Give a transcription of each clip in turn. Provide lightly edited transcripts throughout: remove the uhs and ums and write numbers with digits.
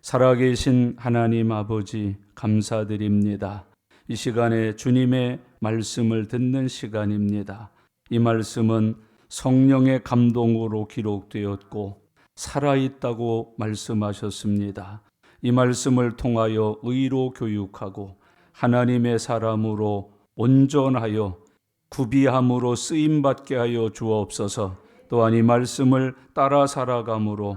살아계신 하나님 아버지 감사드립니다. 이 시간에 주님의 말씀을 듣는 시간입니다. 이 말씀은 성령의 감동으로 기록되었고 살아있다고 말씀하셨습니다. 이 말씀을 통하여 의로 교육하고 하나님의 사람으로 온전하여 구비함으로 쓰임받게 하여 주옵소서. 또한 이 말씀을 따라 살아감으로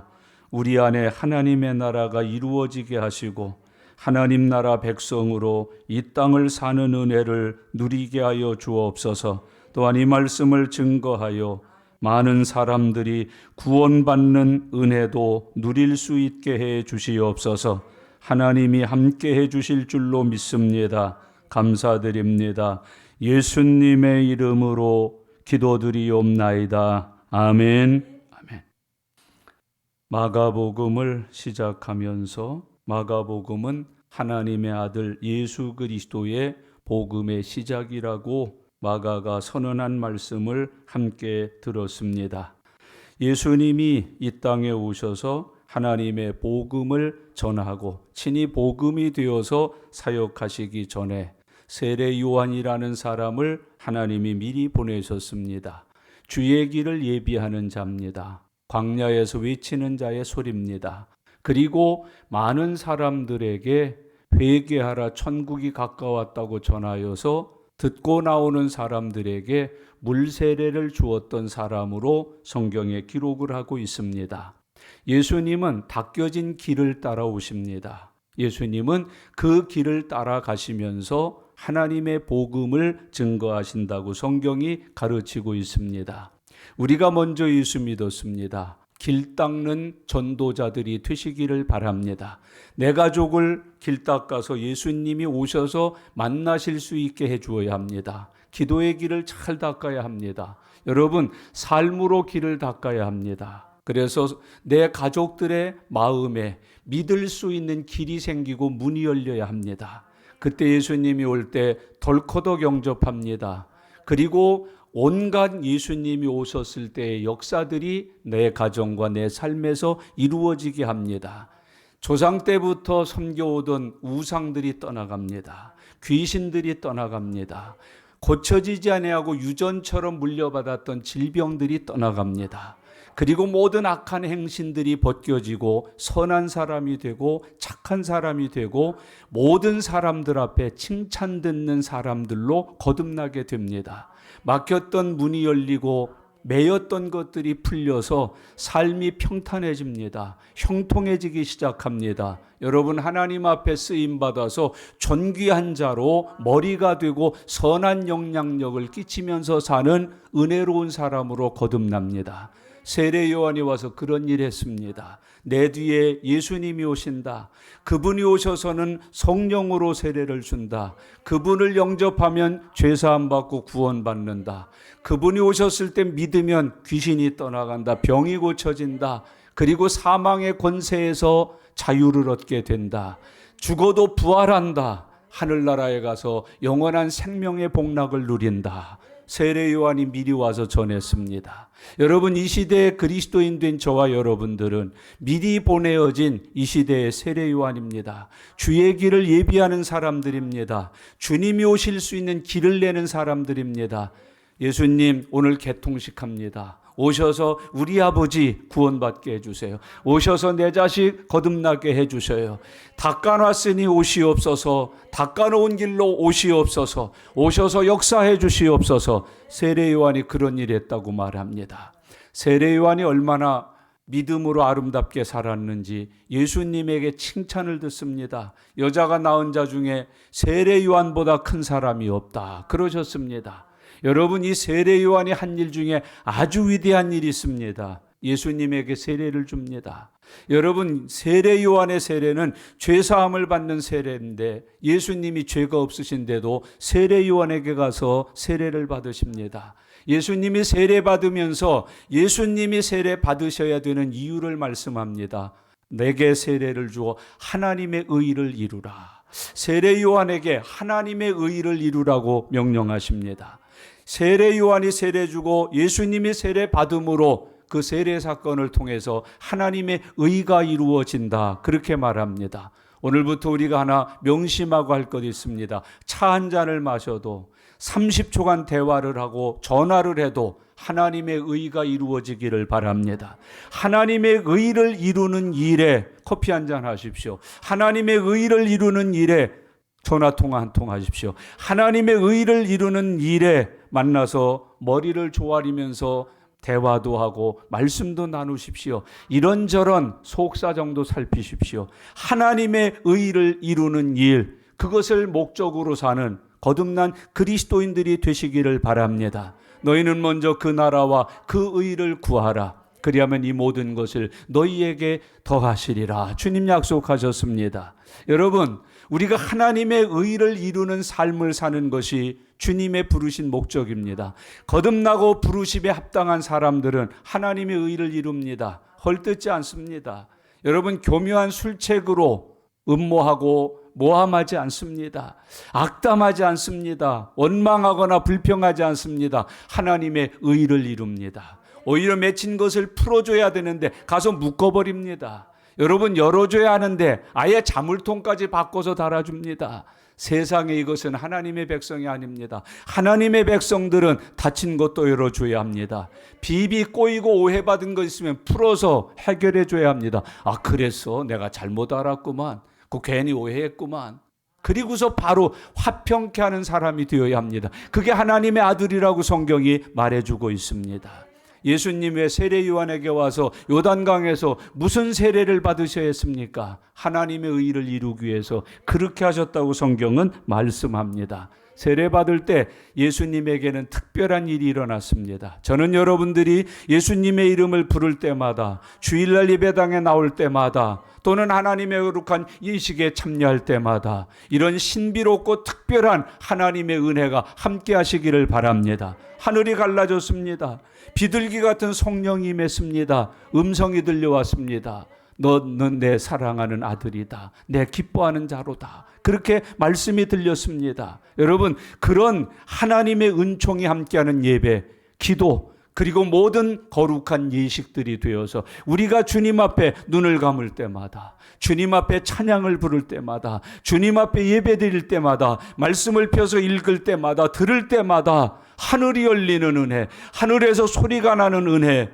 우리 안에 하나님의 나라가 이루어지게 하시고 하나님 나라 백성으로 이 땅을 사는 은혜를 누리게 하여 주옵소서. 또한 이 말씀을 증거하여 많은 사람들이 구원받는 은혜도 누릴 수 있게 해 주시옵소서. 하나님이 함께 해 주실 줄로 믿습니다. 감사드립니다. 예수님의 이름으로 기도드리옵나이다. 아멘. 마가복음을 시작하면서 마가복음은 하나님의 아들 예수 그리스도의 복음의 시작이라고 마가가 선언한 말씀을 함께 들었습니다. 예수님이 이 땅에 오셔서 하나님의 복음을 전하고 친히 복음이 되어서 사역하시기 전에 세례 요한이라는 사람을 하나님이 미리 보내셨습니다. 주의 길을 예비하는 자입니다. 광야에서 외치는 자의 소리입니다. 그리고 많은 사람들에게 회개하라 천국이 가까웠다고 전하여서 듣고 나오는 사람들에게 물세례를 주었던 사람으로 성경에 기록을 하고 있습니다. 예수님은 닦여진 길을 따라오십니다. 예수님은 그 길을 따라가시면서 하나님의 복음을 증거하신다고 성경이 가르치고 있습니다. 우리가 먼저 예수 믿었습니다. 길 닦는 전도자들이 되시기를 바랍니다. 내 가족을 길 닦아서 예수님이 오셔서 만나실 수 있게 해주어야 합니다. 기도의 길을 잘 닦아야 합니다. 여러분, 삶으로 길을 닦아야 합니다. 그래서 내 가족들의 마음에 믿을 수 있는 길이 생기고 문이 열려야 합니다. 그때 예수님이 올 때 덜커덕 영접합니다. 그리고 온갖 예수님이 오셨을 때의 역사들이 내 가정과 내 삶에서 이루어지게 합니다. 조상 때부터 섬겨오던 우상들이 떠나갑니다. 귀신들이 떠나갑니다. 고쳐지지 아니하고 유전처럼 물려받았던 질병들이 떠나갑니다. 그리고 모든 악한 행신들이 벗겨지고 선한 사람이 되고 착한 사람이 되고 모든 사람들 앞에 칭찬 듣는 사람들로 거듭나게 됩니다. 막혔던 문이 열리고 매였던 것들이 풀려서 삶이 평탄해집니다. 형통해지기 시작합니다. 여러분, 하나님 앞에 쓰임받아서 존귀한 자로 머리가 되고 선한 영향력을 끼치면서 사는 은혜로운 사람으로 거듭납니다. 세례 요한이 와서 그런 일 했습니다. 내 뒤에 예수님이 오신다. 그분이 오셔서는 성령으로 세례를 준다. 그분을 영접하면 죄사함 받고 구원받는다. 그분이 오셨을 때 믿으면 귀신이 떠나간다. 병이 고쳐진다. 그리고 사망의 권세에서 자유를 얻게 된다. 죽어도 부활한다. 하늘나라에 가서 영원한 생명의 복락을 누린다. 세례 요한이 미리 와서 전했습니다. 여러분, 이 시대의 그리스도인 된 저와 여러분들은 미리 보내어진 이 시대의 세례 요한입니다. 주의 길을 예비하는 사람들입니다. 주님이 오실 수 있는 길을 내는 사람들입니다. 예수님 오늘 개통식합니다. 오셔서 우리 아버지 구원받게 해주세요. 오셔서 내 자식 거듭나게 해주셔요. 닦아놨으니 오시옵소서. 닦아놓은 길로 오시옵소서. 오셔서 역사해 주시옵소서. 세례 요한이 그런 일 했다고 말합니다. 세례 요한이 얼마나 믿음으로 아름답게 살았는지 예수님에게 칭찬을 듣습니다. 여자가 낳은 자 중에 세례 요한보다 큰 사람이 없다 그러셨습니다. 여러분, 이 세례 요한이 한 일 중에 아주 위대한 일이 있습니다. 예수님에게 세례를 줍니다. 여러분, 세례 요한의 세례는 죄사함을 받는 세례인데 예수님이 죄가 없으신데도 세례 요한에게 가서 세례를 받으십니다. 예수님이 세례 받으면서 예수님이 세례 받으셔야 되는 이유를 말씀합니다. 내게 세례를 주어 하나님의 의를 이루라. 세례 요한에게 하나님의 의를 이루라고 명령하십니다. 세례 요한이 세례 주고 예수님이 세례 받음으로 그 세례 사건을 통해서 하나님의 의가 이루어진다. 그렇게 말합니다. 오늘부터 우리가 하나 명심하고 할 것 있습니다. 차 한 잔을 마셔도 30초간 대화를 하고 전화를 해도 하나님의 의가 이루어지기를 바랍니다. 하나님의 의를 이루는 일에 커피 한 잔 하십시오. 하나님의 의를 이루는 일에 전화통화 한 통 하십시오. 하나님의 의를 이루는 일에 만나서 머리를 조아리면서 대화도 하고 말씀도 나누십시오. 이런저런 속사정도 살피십시오. 하나님의 의를 이루는 일, 그것을 목적으로 사는 거듭난 그리스도인들이 되시기를 바랍니다. 너희는 먼저 그 나라와 그 의를 구하라. 그리하면 이 모든 것을 너희에게 더하시리라. 주님 약속하셨습니다. 여러분, 우리가 하나님의 의를 이루는 삶을 사는 것이 주님의 부르신 목적입니다. 거듭나고 부르심에 합당한 사람들은 하나님의 의를 이룹니다. 헐뜯지 않습니다. 여러분, 교묘한 술책으로 음모하고 모함하지 않습니다. 악담하지 않습니다. 원망하거나 불평하지 않습니다. 하나님의 의를 이룹니다. 오히려 맺힌 것을 풀어줘야 되는데 가서 묶어버립니다. 여러분, 열어줘야 하는데 아예 자물통까지 바꿔서 달아줍니다. 세상에 이것은 하나님의 백성이 아닙니다. 하나님의 백성들은 닫힌 것도 열어줘야 합니다. 비비 꼬이고 오해받은 거 있으면 풀어서 해결해줘야 합니다. 아, 그래서 내가 잘못 알았구만. 그 괜히 오해했구만. 그리고서 바로 화평케 하는 사람이 되어야 합니다. 그게 하나님의 아들이라고 성경이 말해주고 있습니다. 예수님 왜 세례 요한에게 와서 요단강에서 무슨 세례를 받으셔야 했습니까? 하나님의 의를 이루기 위해서 그렇게 하셨다고 성경은 말씀합니다. 세례 받을 때 예수님에게는 특별한 일이 일어났습니다. 저는 여러분들이 예수님의 이름을 부를 때마다, 주일날 예배당에 나올 때마다, 또는 하나님의 거룩한 예식에 참여할 때마다 이런 신비롭고 특별한 하나님의 은혜가 함께 하시기를 바랍니다. 하늘이 갈라졌습니다. 비둘기 같은 성령이 임했습니다. 음성이 들려왔습니다. 너는 내 사랑하는 아들이다. 내 기뻐하는 자로다. 그렇게 말씀이 들렸습니다. 여러분, 그런 하나님의 은총이 함께하는 예배, 기도, 그리고 모든 거룩한 예식들이 되어서 우리가 주님 앞에 눈을 감을 때마다, 주님 앞에 찬양을 부를 때마다, 주님 앞에 예배 드릴 때마다, 말씀을 펴서 읽을 때마다, 들을 때마다 하늘이 열리는 은혜, 하늘에서 소리가 나는 은혜,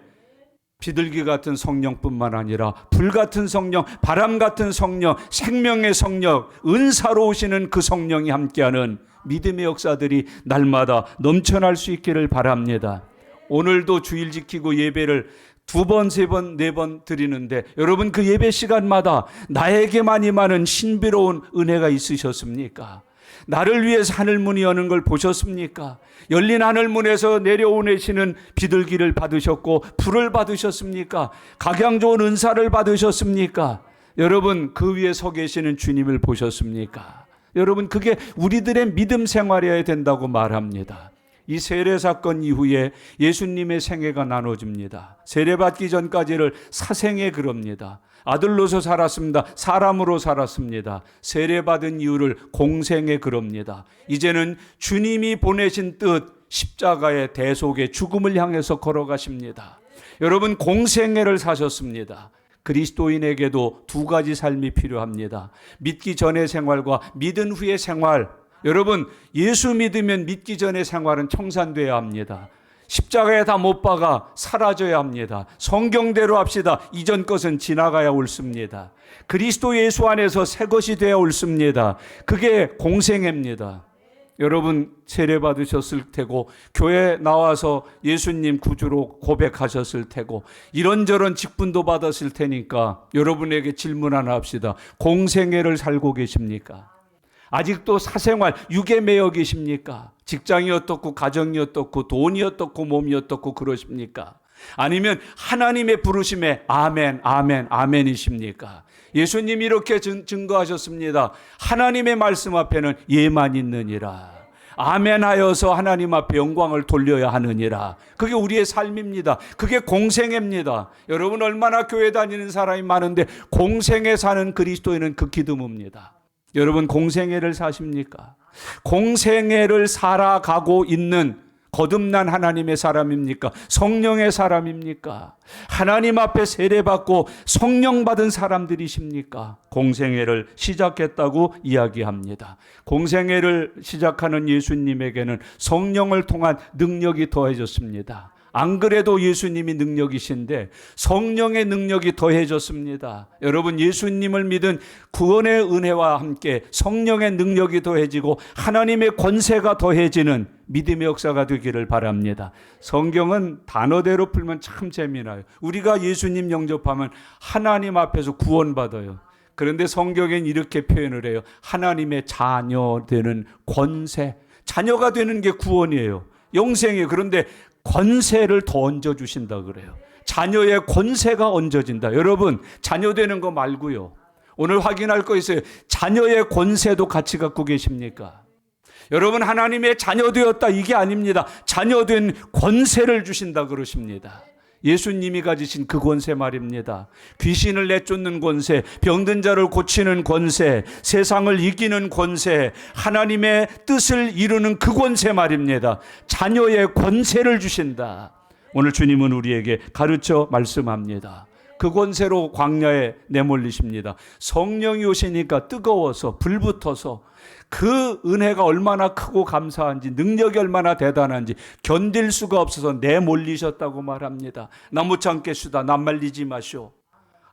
비둘기 같은 성령뿐만 아니라 불 같은 성령, 바람 같은 성령, 생명의 성령, 은사로 오시는 그 성령이 함께하는 믿음의 역사들이 날마다 넘쳐날 수 있기를 바랍니다. 오늘도 주일 지키고 예배를 2번, 3번, 4번 드리는데 여러분, 그 예배 시간마다 나에게만 임하는 신비로운 은혜가 있으셨습니까? 나를 위해서 하늘문이 여는 걸 보셨습니까? 열린 하늘문에서 내려오시는 비둘기를 받으셨고 불을 받으셨습니까? 각양 좋은 은사를 받으셨습니까? 여러분, 그 위에 서 계시는 주님을 보셨습니까? 여러분, 그게 우리들의 믿음 생활이어야 된다고 말합니다. 이 세례 사건 이후에 예수님의 생애가 나눠집니다. 세례받기 전까지를 사생애 그럽니다. 아들로서 살았습니다. 사람으로 살았습니다. 세례받은 이유를 공생애 그럽니다. 이제는 주님이 보내신 뜻, 십자가의 대속의 죽음을 향해서 걸어가십니다. 여러분, 공생애를 사셨습니다. 그리스도인에게도 2가지 삶이 필요합니다. 믿기 전의 생활과 믿은 후의 생활. 여러분, 예수 믿으면 믿기 전의 생활은 청산돼야 합니다. 십자가에 다 못 박아 사라져야 합니다. 성경대로 합시다. 이전 것은 지나가야 옳습니다. 그리스도 예수 안에서 새 것이 되어 옳습니다. 그게 공생애입니다. 여러분, 세례 받으셨을 테고 교회 나와서 예수님 구주로 고백하셨을 테고 이런저런 직분도 받았을 테니까 여러분에게 질문 하나 합시다. 공생애를 살고 계십니까? 아직도 사생활, 육에 매여 계십니까? 직장이 어떻고 가정이 어떻고 돈이 어떻고 몸이 어떻고 그러십니까? 아니면 하나님의 부르심에 아멘, 아멘, 아멘이십니까? 예수님이 이렇게 증거하셨습니다. 하나님의 말씀 앞에는 예만 있느니라. 아멘하여서 하나님 앞에 영광을 돌려야 하느니라. 그게 우리의 삶입니다. 그게 공생애입니다. 여러분, 얼마나 교회 다니는 사람이 많은데 공생애 사는 그리스도인은 극히 드뭅니다. 여러분, 공생애를 사십니까? 공생애를 살아가고 있는 거듭난 하나님의 사람입니까? 성령의 사람입니까? 하나님 앞에 세례받고 성령 받은 사람들이십니까? 공생애를 시작했다고 이야기합니다. 공생애를 시작하는 예수님에게는 성령을 통한 능력이 더해졌습니다. 안 그래도 예수님이 능력이신데 성령의 능력이 더해졌습니다. 여러분, 예수님을 믿은 구원의 은혜와 함께 성령의 능력이 더해지고 하나님의 권세가 더해지는 믿음의 역사가 되기를 바랍니다. 성경은 단어대로 풀면 참 재미나요. 우리가 예수님 영접하면 하나님 앞에서 구원받아요. 그런데 성경엔 이렇게 표현을 해요. 하나님의 자녀 되는 권세. 자녀가 되는 게 구원이에요. 영생이에요. 그런데 권세를 더 얹어주신다 그래요. 자녀의 권세가 얹어진다. 여러분, 자녀 되는 거 말고요. 오늘 확인할 거 있어요. 자녀의 권세도 같이 갖고 계십니까? 여러분, 하나님의 자녀 되었다 이게 아닙니다. 자녀 된 권세를 주신다 그러십니다. 예수님이 가지신 그 권세 말입니다. 귀신을 내쫓는 권세, 병든 자를 고치는 권세, 세상을 이기는 권세, 하나님의 뜻을 이루는 그 권세 말입니다. 자녀의 권세를 주신다. 오늘 주님은 우리에게 가르쳐 말씀합니다. 그 권세로 광야에 내몰리십니다. 성령이 오시니까 뜨거워서 불붙어서 그 은혜가 얼마나 크고 감사한지, 능력이 얼마나 대단한지 견딜 수가 없어서 내몰리셨다고 말합니다. 나무창겠수다, 남말리지 마시오.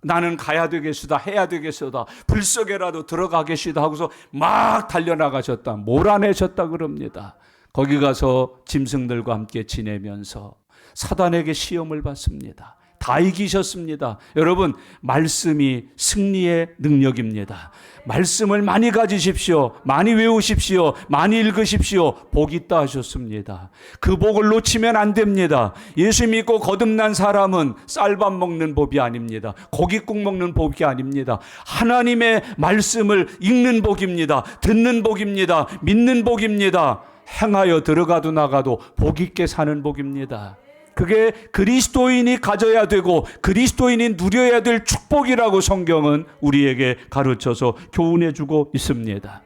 나는 가야 되겠수다, 해야 되겠수다, 불 속에라도 들어가겠수다 하고서 막 달려나가셨다, 몰아내셨다 그럽니다. 거기 가서 짐승들과 함께 지내면서 사단에게 시험을 받습니다. 다 이기셨습니다. 여러분, 말씀이 승리의 능력입니다. 말씀을 많이 가지십시오. 많이 외우십시오. 많이 읽으십시오. 복 있다 하셨습니다. 그 복을 놓치면 안 됩니다. 예수 믿고 거듭난 사람은 쌀밥 먹는 법이 아닙니다. 고깃국 먹는 법이 아닙니다. 하나님의 말씀을 읽는 복입니다. 듣는 복입니다. 믿는 복입니다. 행하여 들어가도 나가도 복 있게 사는 복입니다. 그게 그리스도인이 가져야 되고 그리스도인이 누려야 될 축복이라고 성경은 우리에게 가르쳐서 교훈해 주고 있습니다.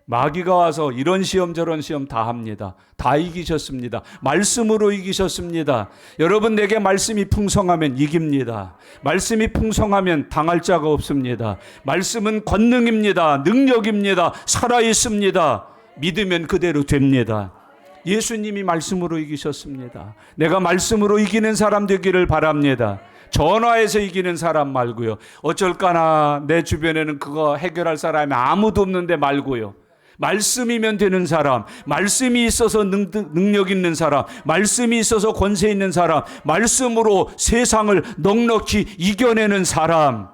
마귀가 와서 이런 시험 저런 시험 다 합니다. 다 이기셨습니다. 말씀으로 이기셨습니다. 여러분, 내게 말씀이 풍성하면 이깁니다. 말씀이 풍성하면 당할 자가 없습니다. 말씀은 권능입니다. 능력입니다. 살아있습니다. 믿으면 그대로 됩니다. 예수님이 말씀으로 이기셨습니다. 내가 말씀으로 이기는 사람 되기를 바랍니다. 전화해서 이기는 사람 말고요. 어쩔까나 내 주변에는 그거 해결할 사람이 아무도 없는데 말고요. 말씀이면 되는 사람, 말씀이 있어서 능력 있는 사람, 말씀이 있어서 권세 있는 사람, 말씀으로 세상을 넉넉히 이겨내는 사람,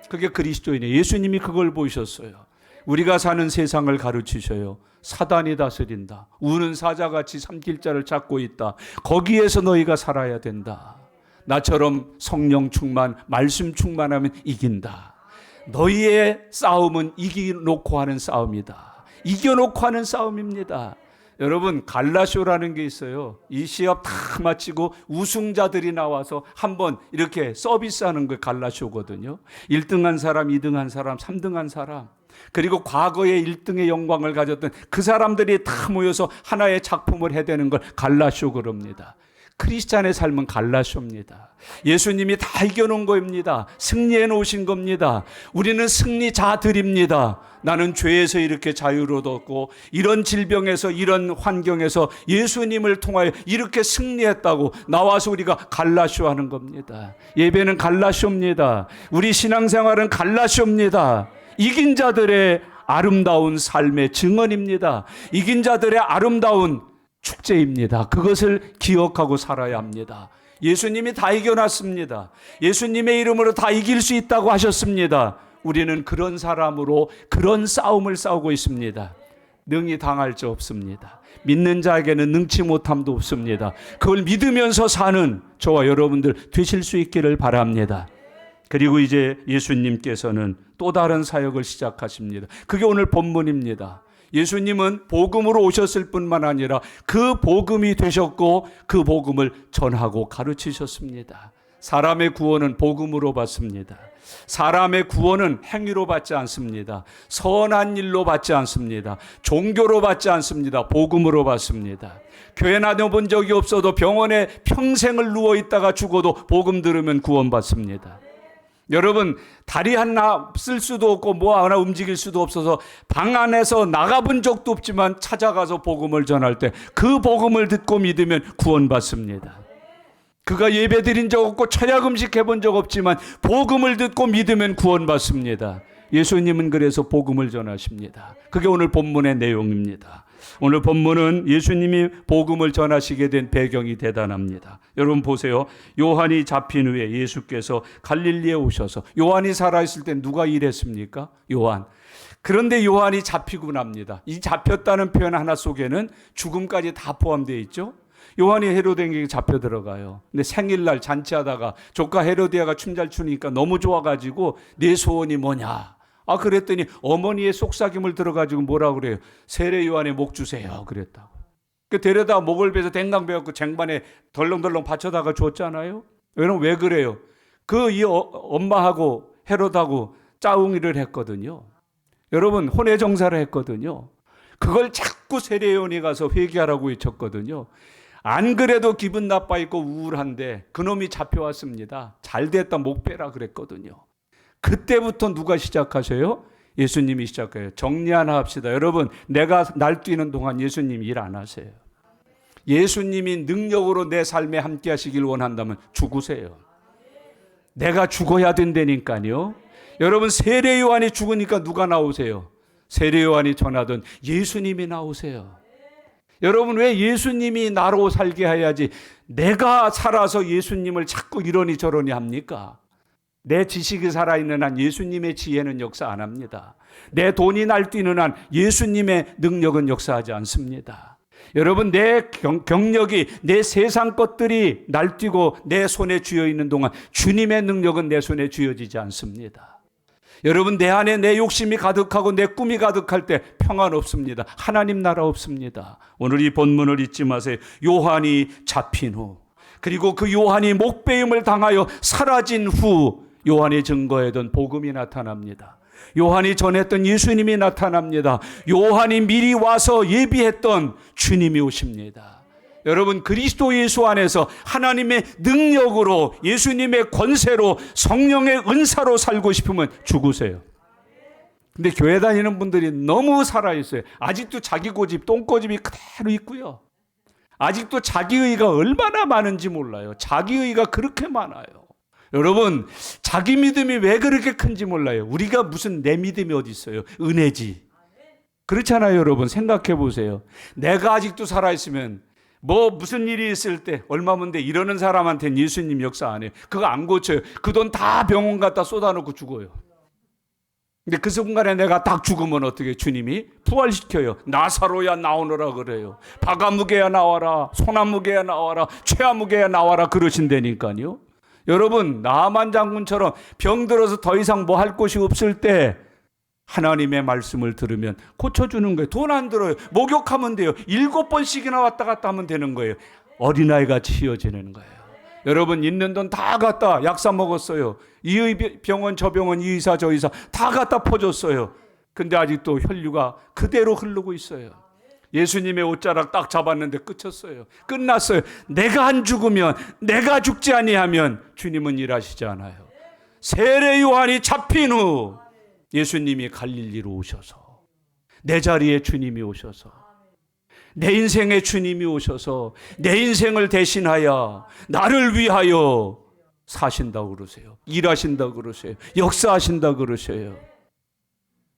그게 그리스도인이에요. 예수님이 그걸 보셨어요. 우리가 사는 세상을 가르치셔요. 사단이 다스린다. 우는 사자같이 삼킬 자를 찾고 있다. 거기에서 너희가 살아야 된다. 나처럼 성령 충만, 말씀 충만하면 이긴다. 너희의 싸움은 이겨놓고 하는 싸움이다. 이겨놓고 하는 싸움입니다. 여러분, 갈라쇼라는 게 있어요. 이 시합 다 마치고 우승자들이 나와서 한번 이렇게 서비스하는 게 갈라쇼거든요. 1등한 사람, 2등한 사람, 3등한 사람, 그리고 과거에 1등의 영광을 가졌던 그 사람들이 다 모여서 하나의 작품을 해대는 걸 갈라쇼 그럽니다. 크리스찬의 삶은 갈라쇼입니다. 예수님이 다 이겨놓은 겁니다. 승리해 놓으신 겁니다. 우리는 승리자들입니다. 나는 죄에서 이렇게 자유를 얻었고 이런 질병에서 이런 환경에서 예수님을 통하여 이렇게 승리했다고 나와서 우리가 갈라쇼 하는 겁니다. 예배는 갈라쇼입니다. 우리 신앙생활은 갈라쇼입니다. 이긴 자들의 아름다운 삶의 증언입니다. 이긴 자들의 아름다운 축제입니다. 그것을 기억하고 살아야 합니다. 예수님이 다 이겨놨습니다. 예수님의 이름으로 다 이길 수 있다고 하셨습니다. 우리는 그런 사람으로 그런 싸움을 싸우고 있습니다. 능히 당할 자 없습니다. 믿는 자에게는 능치 못함도 없습니다. 그걸 믿으면서 사는 저와 여러분들 되실 수 있기를 바랍니다. 그리고 이제 예수님께서는 또 다른 사역을 시작하십니다. 그게 오늘 본문입니다. 예수님은 복음으로 오셨을 뿐만 아니라 그 복음이 되셨고 그 복음을 전하고 가르치셨습니다. 사람의 구원은 복음으로 받습니다. 사람의 구원은 행위로 받지 않습니다. 선한 일로 받지 않습니다. 종교로 받지 않습니다. 복음으로 받습니다. 교회 다녀본 적이 없어도 병원에 평생을 누워있다가 죽어도 복음 들으면 구원받습니다. 여러분, 다리 하나 쓸 수도 없고 뭐 하나 움직일 수도 없어서 방 안에서 나가본 적도 없지만 찾아가서 복음을 전할 때 그 복음을 듣고 믿으면 구원받습니다. 그가 예배드린 적 없고 철야 금식 해본 적 없지만 복음을 듣고 믿으면 구원받습니다. 예수님은 그래서 복음을 전하십니다. 그게 오늘 본문의 내용입니다. 오늘 본문은 예수님이 복음을 전하시게 된 배경이 대단합니다. 여러분 보세요. 요한이 잡힌 후에 예수께서 갈릴리에 오셔서, 요한이 살아있을 때 누가 일했습니까? 요한. 그런데 요한이 잡히고 납니다. 이 잡혔다는 표현 하나 속에는 죽음까지 다 포함되어 있죠. 요한이 헤로데에게 잡혀 들어가요. 근데 생일날 잔치하다가 조카 헤로디아가 춤 잘 추니까 너무 좋아가지고 내 소원이 뭐냐? 그랬더니 어머니의 속삭임을 들어가지고 뭐라 그래요? 세례 요한의 목 주세요. 그랬다고. 데려다 목을 베서 댕강 베었고 쟁반에 덜렁덜렁 받쳐다가 줬잖아요. 여러분 왜 그래요? 엄마하고 헤롯하고 짜웅이를 했거든요. 여러분 혼외정사를 했거든요. 그걸 자꾸 세례 요한이 가서 회개하라고 외쳤거든요. 안 그래도 기분 나빠 있고 우울한데 그놈이 잡혀왔습니다. 잘됐다 목 빼라 그랬거든요. 그때부터 누가 시작하셔요? 예수님이 시작해요. 정리 하나 합시다. 여러분, 내가 날뛰는 동안 예수님 일 안 하세요. 예수님이 능력으로 내 삶에 함께 하시길 원한다면 죽으세요. 내가 죽어야 된다니까요. 여러분, 세례 요한이 죽으니까 누가 나오세요? 세례 요한이 전하던 예수님이 나오세요. 여러분, 왜 예수님이 나로 살게 해야지 내가 살아서 예수님을 자꾸 이러니 저러니 합니까? 내 지식이 살아있는 한 예수님의 지혜는 역사 안 합니다. 내 돈이 날뛰는 한 예수님의 능력은 역사하지 않습니다. 여러분, 내 경력이, 내 세상 것들이 날뛰고 내 손에 쥐어 있는 동안 주님의 능력은 내 손에 쥐어지지 않습니다. 여러분, 내 안에 내 욕심이 가득하고 내 꿈이 가득할 때 평안 없습니다. 하나님 나라 없습니다. 오늘 이 본문을 잊지 마세요. 요한이 잡힌 후, 그리고 그 요한이 목베임을 당하여 사라진 후 요한이 증거했던 복음이 나타납니다. 요한이 전했던 예수님이 나타납니다. 요한이 미리 와서 예비했던 주님이 오십니다. 여러분, 그리스도 예수 안에서 하나님의 능력으로, 예수님의 권세로, 성령의 은사로 살고 싶으면 죽으세요. 근데 교회 다니는 분들이 너무 살아있어요. 아직도 자기 고집, 똥고집이 그대로 있고요. 아직도 자기의가 얼마나 많은지 몰라요. 자기의가 그렇게 많아요. 여러분, 자기 믿음이 왜 그렇게 큰지 몰라요. 우리가 무슨 내 믿음이 어디 있어요? 은혜지. 그렇잖아요. 여러분, 생각해 보세요. 내가 아직도 살아있으면 무슨 일이 있을 때 얼마면 돼 이러는 사람한테는 예수님 역사 안 해요. 그거 안 고쳐요. 그 돈 다 병원 갖다 쏟아놓고 죽어요. 근데 그 순간에 내가 딱 죽으면 어떻게 주님이 부활시켜요. 나사로야 나오너라 그래요. 바가무게야 나와라, 소나무게야 나와라, 최아무게야 나와라 그러신다니까요. 여러분, 나만 장군처럼 병들어서 더 이상 뭐 할 곳이 없을 때 하나님의 말씀을 들으면 고쳐주는 거예요. 돈 안 들어요. 목욕하면 돼요. 7번씩이나 왔다 갔다 하면 되는 거예요. 어린아이가 치유지는 거예요. 여러분, 있는 돈 다 갖다 약 사 먹었어요. 이 병원 저 병원, 이 의사 저 의사 다 갖다 퍼줬어요. 근데 아직도 혈류가 그대로 흐르고 있어요. 예수님의 옷자락 딱 잡았는데 끝쳤어요. 끝났어요. 내가 안 죽으면, 내가 죽지 아니하면 주님은 일하시지 않아요. 세례 요한이 잡힌 후 예수님이 갈릴리로 오셔서, 내 자리에 주님이 오셔서, 내 인생에 주님이 오셔서 내 인생을 대신하여 나를 위하여 사신다고 그러세요. 일하신다고 그러세요. 역사하신다고 그러세요.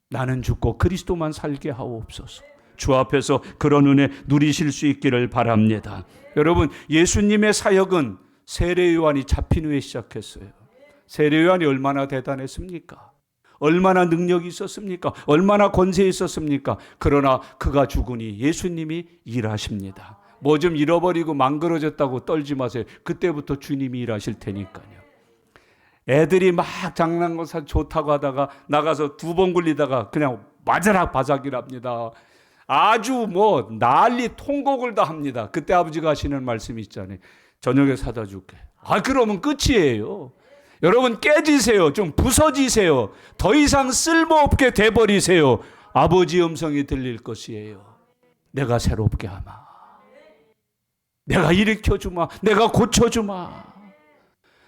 나는 죽고 그리스도만 살게 하옵소서. 주 앞에서 그런 은혜 누리실 수 있기를 바랍니다. 여러분, 예수님의 사역은 세례 요한이 잡힌 후에 시작했어요. 세례 요한이 얼마나 대단했습니까? 얼마나 능력이 있었습니까? 얼마나 권세 있었습니까? 그러나 그가 죽으니 예수님이 일하십니다. 뭐 좀 잃어버리고 망그러졌다고 떨지 마세요. 그때부터 주님이 일하실 테니까요. 애들이 막 장난감사 좋다고 하다가 나가서 2번 굴리다가 그냥 마자락 바삭이랍니다. 아주 난리 통곡을 다 합니다. 그때 아버지가 하시는 말씀이 있잖아요. 저녁에 사다 줄게. 그러면 끝이에요. 여러분 깨지세요. 좀 부서지세요. 더 이상 쓸모없게 돼버리세요. 아버지 음성이 들릴 것이에요. 내가 새롭게 하마. 내가 일으켜주마. 내가 고쳐주마.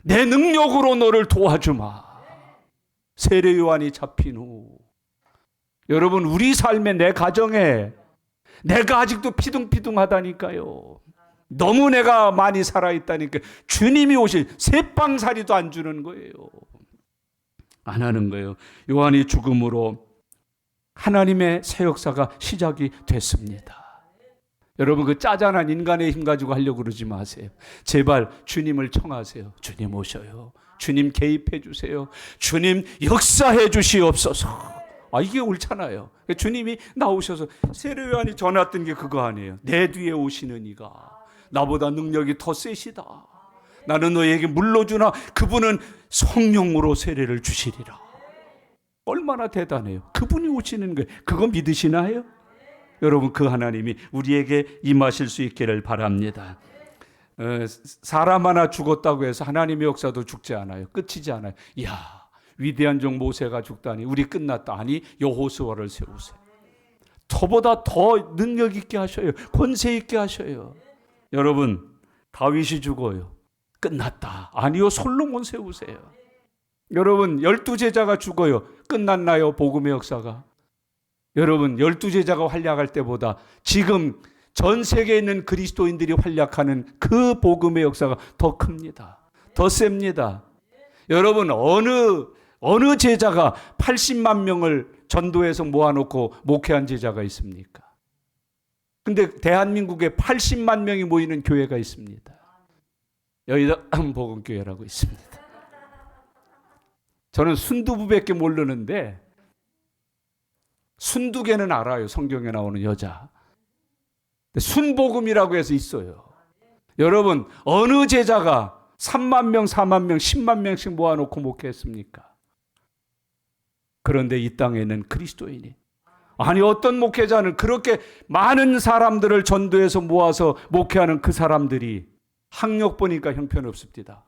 내 능력으로 너를 도와주마. 세례 요한이 잡힌 후 여러분 우리 삶에 내 가정에 내가 아직도 피둥피둥하다니까요. 너무 내가 많이 살아있다니까 주님이 오실 새빵살이도 안 주는 거예요. 안 하는 거예요. 요한이 죽음으로 하나님의 새 역사가 시작이 됐습니다. 여러분 그 짜잔한 인간의 힘 가지고 하려고 그러지 마세요. 제발 주님을 청하세요. 주님 오셔요. 주님 개입해 주세요. 주님 역사해 주시옵소서. 이게 옳잖아요. 주님이 나오셔서 세례 요한이 전했던 게 그거 아니에요. 내 뒤에 오시는 이가 나보다 능력이 더 세시다. 나는 너에게 물러주나 그분은 성령으로 세례를 주시리라. 얼마나 대단해요. 그분이 오시는 거예요. 그거 믿으시나요? 여러분 그 하나님이 우리에게 임하실 수 있기를 바랍니다. 사람 하나 죽었다고 해서 하나님의 역사도 죽지 않아요. 끝이지 않아요. 이야 위대한 종 모세가 죽다니 우리 끝났다. 아니 여호수아를 세우세요. 저보다 더 능력 있게 하셔요. 권세 있게 하셔요. 여러분 다윗이 죽어요. 끝났다. 아니요 솔로몬 세우세요. 여러분 12제자가 죽어요. 끝났나요? 복음의 역사가. 여러분 12제자가 활약할 때보다 지금 전 세계에 있는 그리스도인들이 활약하는 그 복음의 역사가 더 큽니다. 더 셉니다. 여러분 어느 제자가 80만 명을 전도해서 모아놓고 목회한 제자가 있습니까? 근데 대한민국에 80만 명이 모이는 교회가 있습니다. 여의도 복음교회라고 있습니다. 저는 순두부밖에 모르는데 순두개는 알아요. 성경에 나오는 여자. 순복음이라고 해서 있어요. 여러분 어느 제자가 3만 명, 4만 명, 10만 명씩 모아놓고 목회했습니까? 그런데 이 땅에 있는 그리스도인이 아니 어떤 목회자는 그렇게 많은 사람들을 전도해서 모아서 목회하는 그 사람들이 학력 보니까 형편없습니다.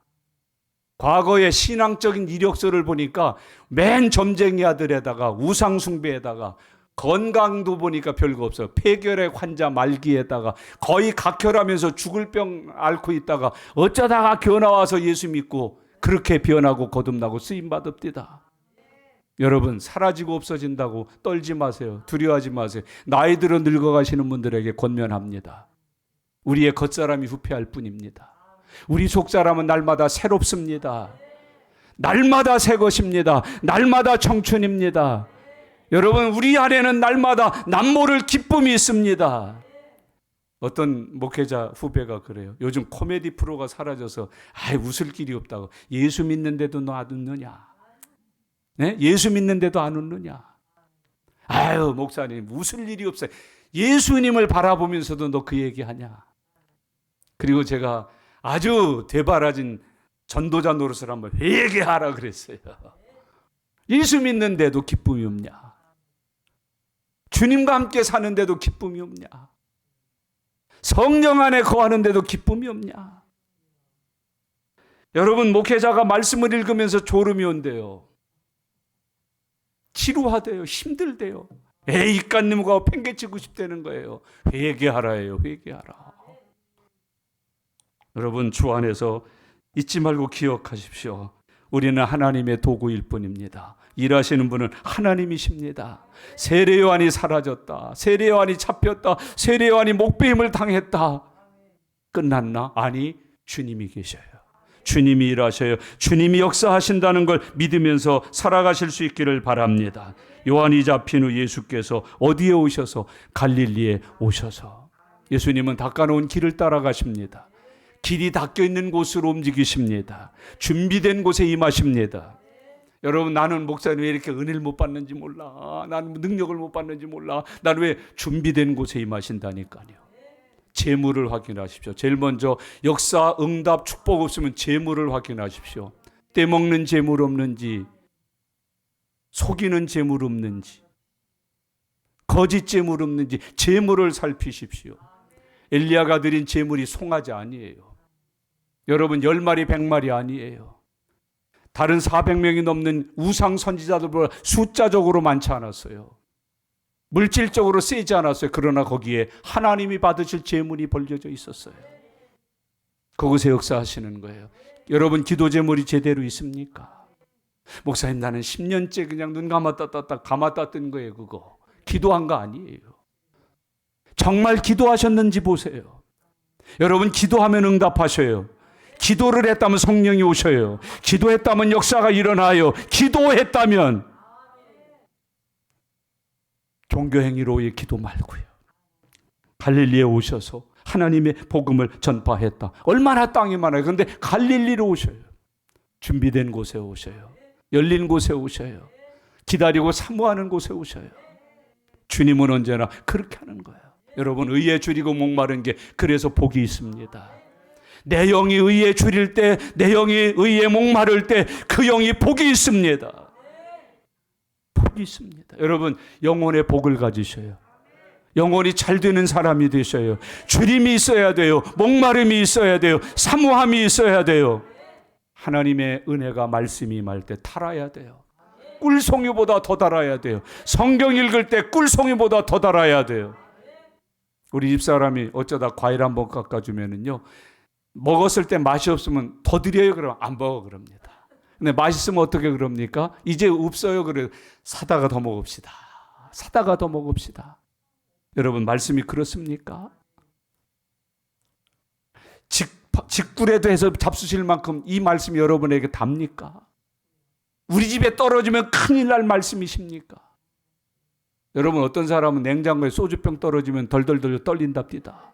과거의 신앙적인 이력서를 보니까 맨 점쟁이 아들에다가 우상숭배에다가 건강도 보니까 별거 없어요. 폐결핵 환자 말기에다가 거의 각혈하면서 죽을 병 앓고 있다가 어쩌다가 겨나와서 예수 믿고 그렇게 변하고 거듭나고 쓰임받읍디다. 여러분 사라지고 없어진다고 떨지 마세요. 두려워하지 마세요. 나이 들어 늙어가시는 분들에게 권면합니다. 우리의 겉사람이 후패할 뿐입니다. 우리 속사람은 날마다 새롭습니다. 날마다 새 것입니다. 날마다 청춘입니다. 여러분 우리 안에는 날마다 남모를 기쁨이 있습니다. 어떤 목회자 후배가 그래요. 요즘 코미디 프로가 사라져서 웃을 길이 없다고. 예수 믿는데도 너 안 웃느냐? 네? 예수 믿는데도 안 웃느냐? 아유 목사님 웃을 일이 없어요. 예수님을 바라보면서도 너 그 얘기하냐? 그리고 제가 아주 되바라진 전도자 노릇을 한번 회개하라 그랬어요. 예수 믿는데도 기쁨이 없냐? 주님과 함께 사는데도 기쁨이 없냐? 성령 안에 거하는데도 기쁨이 없냐? 여러분 목회자가 말씀을 읽으면서 졸음이 온대요. 지루하대요. 힘들대요. 이깟님과 팽개치고 싶다는 거예요. 회개하라예요. 회개하라. 여러분 주 안에서 잊지 말고 기억하십시오. 우리는 하나님의 도구일 뿐입니다. 일하시는 분은 하나님이십니다. 세례 요한이 사라졌다. 세례 요한이 잡혔다. 세례 요한이 목배임을 당했다. 끝났나? 아니 주님이 계셔요. 주님이 일하셔요. 주님이 역사하신다는 걸 믿으면서 살아가실 수 있기를 바랍니다. 요한이 잡힌 후 예수께서 어디에 오셔서 갈릴리에 오셔서 예수님은 닦아놓은 길을 따라가십니다. 길이 닦여 있는 곳으로 움직이십니다. 준비된 곳에 임하십니다. 여러분 나는 목사님 왜 이렇게 은혜를 못 받는지 몰라. 나는 능력을 못 받는지 몰라. 나는 왜 준비된 곳에 임하신다니까요. 재물을 확인하십시오. 제일 먼저 역사, 응답, 축복 없으면 재물을 확인하십시오. 떼먹는 재물 없는지, 속이는 재물 없는지, 거짓 재물 없는지 재물을 살피십시오. 엘리야가 드린 재물이 송아지 아니에요. 여러분 10마리 100마리 아니에요. 다른 400명이 넘는 우상 선지자들보다 숫자적으로 많지 않았어요. 물질적으로 세지 않았어요. 그러나 거기에 하나님이 받으실 제물이 벌려져 있었어요. 그곳에 역사하시는 거예요. 여러분, 기도 제물이 제대로 있습니까? 목사님, 나는 10년째 그냥 눈 감았다 떴다 감았다 뜬 거예요. 그거 기도한 거 아니에요. 정말 기도하셨는지 보세요. 여러분, 기도하면 응답하셔요. 기도를 했다면 성령이 오셔요. 기도했다면 역사가 일어나요. 기도했다면 종교 행위로의 기도 말고요. 갈릴리에 오셔서 하나님의 복음을 전파했다. 얼마나 땅이 많아요. 그런데 갈릴리로 오셔요. 준비된 곳에 오셔요. 열린 곳에 오셔요. 기다리고 사모하는 곳에 오셔요. 주님은 언제나 그렇게 하는 거예요. 여러분, 의에 줄이고 목마른 게 그래서 복이 있습니다. 내 영이 의에 줄일 때, 내 영이 의에 목마를 때 그 영이 복이 있습니다. 복이 있습니다. 여러분, 영혼의 복을 가지셔요. 영혼이 잘 되는 사람이 되셔요. 줄임이 있어야 돼요. 목마름이 있어야 돼요. 사모함이 있어야 돼요. 하나님의 은혜가 말씀이 임할 때 달아야 돼요. 꿀송이보다 더 달아야 돼요. 성경 읽을 때 꿀송이보다 더 달아야 돼요. 우리 집사람이 어쩌다 과일 한번 깎아주면은요, 먹었을 때 맛이 없으면 더 드려요. 그러면 안 먹어 그럽니다. 근데 맛있으면 어떻게 그럽니까? 이제 없어요. 그래, 사다가 더 먹읍시다. 사다가 더 먹읍시다. 여러분, 말씀이 그렇습니까? 직불에도 해서 잡수실 만큼 이 말씀이 여러분에게 답니까? 우리 집에 떨어지면 큰일 날 말씀이십니까? 여러분, 어떤 사람은 냉장고에 소주병 떨어지면 덜덜덜 떨린답니다.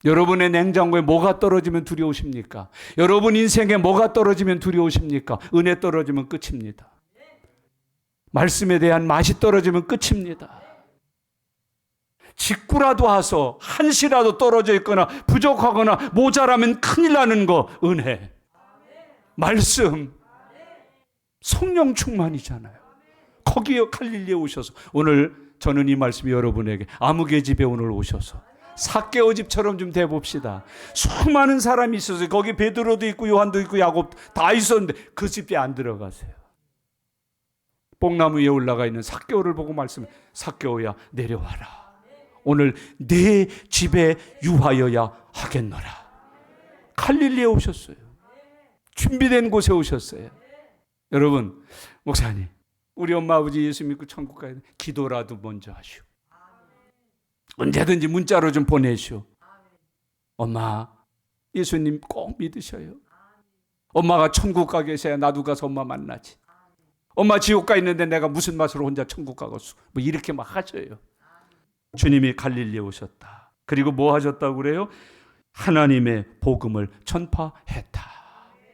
여러분의 냉장고에 뭐가 떨어지면 두려우십니까? 여러분 인생에 뭐가 떨어지면 두려우십니까? 은혜 떨어지면 끝입니다. 말씀에 대한 맛이 떨어지면 끝입니다. 직구라도 와서 한시라도 떨어져 있거나 부족하거나 모자라면 큰일 나는 거, 은혜, 말씀, 성령 충만이잖아요. 거기에 갈릴리에 오셔서, 오늘 저는 이 말씀이 여러분에게 아무개 집에 오늘 오셔서 삭개오 집처럼 좀 돼봅시다. 수많은 사람이 있어서 거기 베드로도 있고 요한도 있고 야곱 다 있었는데 그 집에 안 들어가세요. 뽕나무 위에 올라가 있는 삭개오를 보고 말씀해, 삭개오야 내려와라. 오늘 내 집에 유하여야 하겠노라. 갈릴리에 오셨어요. 준비된 곳에 오셨어요. 여러분, 목사님, 우리 엄마 아버지 예수 믿고 천국 가야 돼. 기도라도 먼저 하시오. 언제든지 문자로 좀 보내시오. 엄마, 예수님 꼭 믿으셔요. 엄마가 천국 가 계셔야 나도 가서 엄마 만나지. 엄마 지옥 가 있는데 내가 무슨 맛으로 혼자 천국 가겠어. 뭐 이렇게 막 하셔요. 주님이 갈릴리에 오셨다. 그리고 뭐 하셨다고 그래요? 하나님의 복음을 전파했다.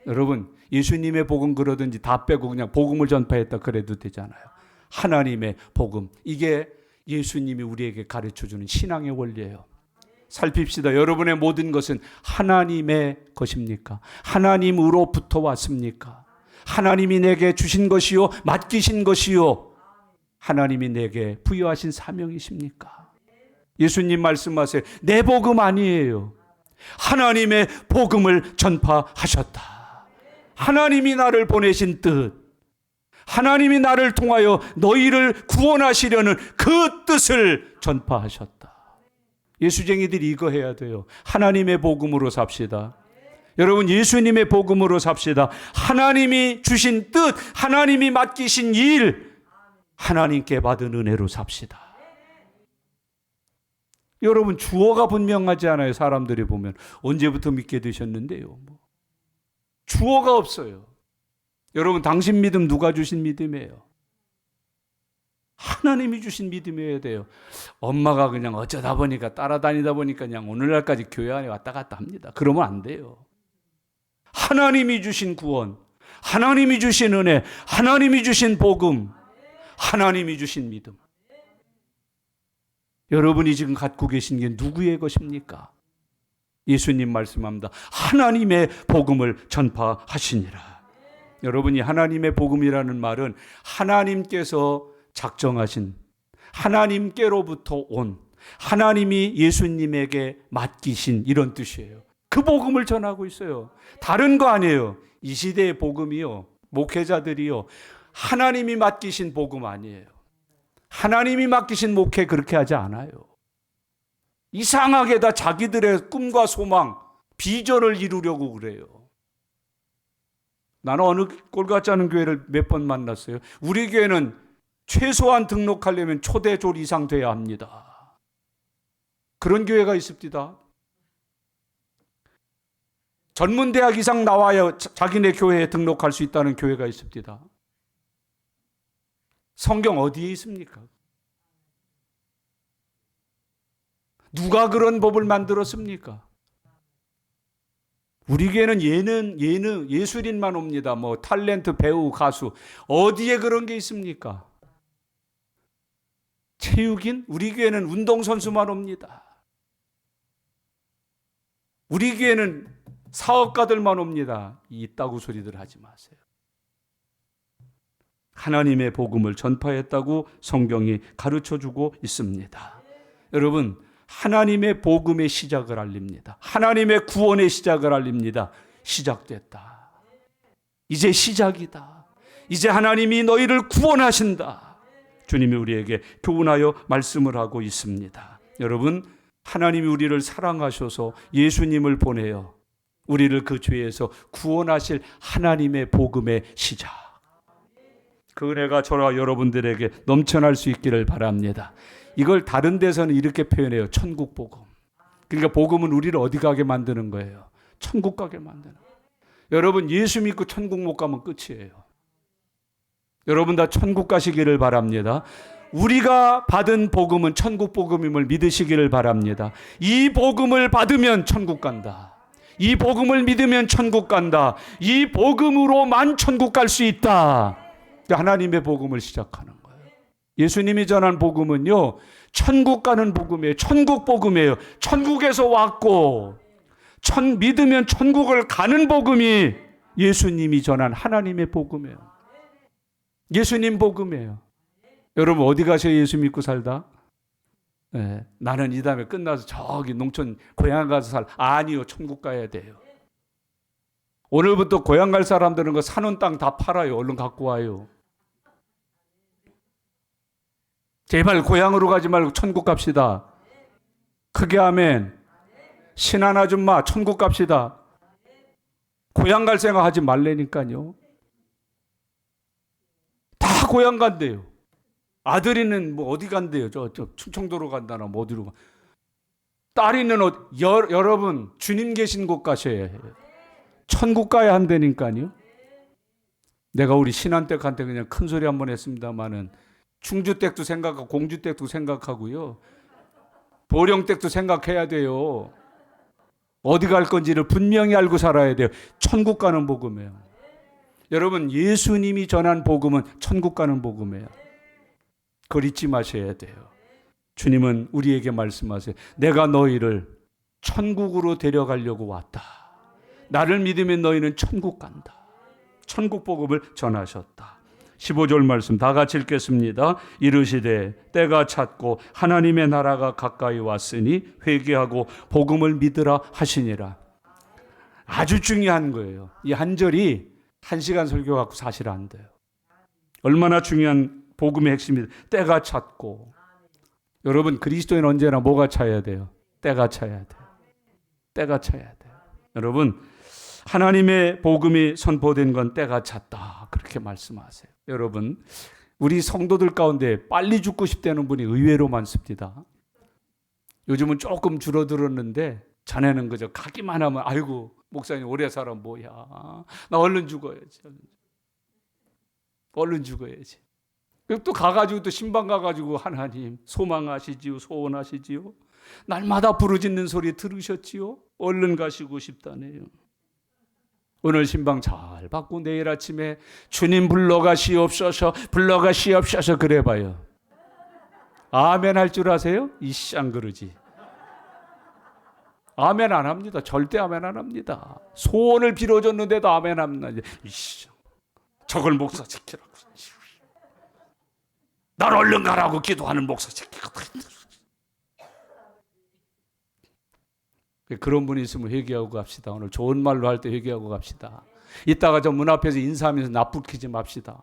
여러분, 예수님의 복음 그러든지 다 빼고 그냥 복음을 전파했다 그래도 되잖아요. 하나님의 복음, 이게 예수님이 우리에게 가르쳐주는 신앙의 원리예요. 살핍시다. 여러분의 모든 것은 하나님의 것입니까? 하나님으로부터 왔습니까? 하나님이 내게 주신 것이요, 맡기신 것이요, 하나님이 내게 부여하신 사명이십니까? 예수님 말씀하세요. 내 복음 아니에요. 하나님의 복음을 전파하셨다. 하나님이 나를 보내신 뜻, 하나님이 나를 통하여 너희를 구원하시려는 그 뜻을 전파하셨다. 예수쟁이들이 이거 해야 돼요. 하나님의 복음으로 삽시다. 여러분, 예수님의 복음으로 삽시다. 하나님이 주신 뜻, 하나님이 맡기신 일, 하나님께 받은 은혜로 삽시다. 여러분, 주어가 분명하지 않아요. 사람들이 보면 언제부터 믿게 되셨는데요, 주어가 없어요. 여러분, 당신 믿음 누가 주신 믿음이에요? 하나님이 주신 믿음이어야 돼요. 엄마가 그냥 어쩌다 보니까 따라다니다 보니까 그냥 오늘날까지 교회 안에 왔다 갔다 합니다. 그러면 안 돼요. 하나님이 주신 구원, 하나님이 주신 은혜, 하나님이 주신 복음, 하나님이 주신 믿음. 여러분이 지금 갖고 계신 게 누구의 것입니까? 예수님 말씀합니다. 하나님의 복음을 전파하시니라. 여러분이 하나님의 복음이라는 말은 하나님께서 작정하신, 하나님께로부터 온, 하나님이 예수님에게 맡기신 이런 뜻이에요. 그 복음을 전하고 있어요. 다른 거 아니에요. 이 시대의 복음이요, 목회자들이요, 하나님이 맡기신 복음 아니에요. 하나님이 맡기신 목회 그렇게 하지 않아요. 이상하게 다 자기들의 꿈과 소망, 비전을 이루려고 그래요. 나는 어느 꼴 같지 않은 교회를 몇 번 만났어요. 우리 교회는 최소한 등록하려면 초대졸 이상 돼야 합니다. 그런 교회가 있습니다. 전문대학 이상 나와야 자기네 교회에 등록할 수 있다는 교회가 있습니다. 성경 어디에 있습니까? 누가 그런 법을 만들었습니까? 우리 교회는 예능, 예술인만 옵니다. 뭐 탤런트, 배우, 가수. 어디에 그런 게 있습니까? 체육인? 우리 교회는 운동선수만 옵니다. 우리 교회는 사업가들만 옵니다. 이따구 소리들 하지 마세요. 하나님의 복음을 전파했다고 성경이 가르쳐주고 있습니다. 여러분, 하나님의 복음의 시작을 알립니다. 하나님의 구원의 시작을 알립니다. 시작됐다. 이제 시작이다. 이제 하나님이 너희를 구원하신다. 주님이 우리에게 교훈하여 말씀을 하고 있습니다. 여러분, 하나님이 우리를 사랑하셔서 예수님을 보내어 우리를 그 죄에서 구원하실 하나님의 복음의 시작. 그 은혜가 저와 여러분들에게 넘쳐날 수 있기를 바랍니다. 이걸 다른 데서는 이렇게 표현해요. 천국 복음. 그러니까 복음은 우리를 어디 가게 만드는 거예요? 천국 가게 만드는 거예요. 여러분, 예수 믿고 천국 못 가면 끝이에요. 여러분 다 천국 가시기를 바랍니다. 우리가 받은 복음은 천국 복음임을 믿으시기를 바랍니다. 이 복음을 받으면 천국 간다. 이 복음을 믿으면 천국 간다. 이 복음으로만 천국 갈 수 있다. 하나님의 복음을 시작하는 거예요. 예수님이 전한 복음은요, 천국 가는 복음이에요. 천국 복음이에요. 천국에서 왔고 믿으면 천국을 가는 복음이 예수님이 전한 하나님의 복음이에요. 예수님 복음이에요. 여러분 어디 가셔 예수 믿고 살다? 네, 나는 이 다음에 끝나서 저기 농촌 고향 가서 살. 아니요, 천국 가야 돼요. 오늘부터 고향 갈 사람들은 그 사는 땅 다 팔아요. 얼른 갖고 와요. 제발 고향으로 가지 말고 천국 갑시다. 크게 아멘. 신한 아줌마 천국 갑시다. 고향 갈 생각 하지 말라니까요. 다 고향 간대요. 아들이는 뭐 어디 간대요? 저 충청도로 간다나 뭐 어디로 가. 딸이는 여러분 주님 계신 곳 가셔야 해요. 천국 가야 한다니까요. 내가 우리 신한댁한테 그냥 큰 소리 한번 했습니다마는 충주댁도 생각하고 공주댁도 생각하고요. 보령댁도 생각해야 돼요. 어디 갈 건지를 분명히 알고 살아야 돼요. 천국 가는 복음이에요. 여러분 예수님이 전한 복음은 천국 가는 복음이에요. 그걸 잊지 마셔야 돼요. 주님은 우리에게 말씀하세요. 내가 너희를 천국으로 데려가려고 왔다. 나를 믿으면 너희는 천국 간다. 천국 복음을 전하셨다. 15절 말씀 다 같이 읽겠습니다. 이르시되 때가 찼고 하나님의 나라가 가까이 왔으니 회개하고 복음을 믿으라 하시니라. 아주 중요한 거예요. 이 한 절이 1시간 설교 갖고 사실 안 돼요. 얼마나 중요한 복음의 핵심이다. 때가 찼고. 여러분 그리스도인 언제나 뭐가 차야 돼요? 때가 차야 돼요. 때가 차야 돼요. 여러분 하나님의 복음이 선포된 건 때가 찼다. 그렇게 말씀하세요. 여러분 우리 성도들 가운데 빨리 죽고 싶다는 분이 의외로 많습니다. 요즘은 조금 줄어들었는데 전에는 그저 가기만 하면 아이고 목사님 오래 살아 뭐야. 나 얼른 죽어야지. 얼른 죽어야지. 또 가가지고 또 신방 가가지고 하나님 소망하시지요, 소원하시지요. 날마다 부르짖는 소리 들으셨지요. 얼른 가시고 싶다네요. 오늘 신방 잘 받고 내일 아침에 주님 불러가시옵소서, 불러가시옵소서 그래봐요. 아멘 할 줄 아세요? 이씨 안 그러지. 아멘 안 합니다. 절대 아멘 안 합니다. 소원을 빌어줬는데도 아멘 안 합니다. 이씨 저걸 목사 지키라고. 날 얼른 가라고 기도하는 목사 새끼가 그런 분이 있으면 회개하고 갑시다. 오늘 좋은 말로 할 때 회개하고 갑시다. 이따가 저 문 앞에서 인사하면서 나쁘키지 맙시다.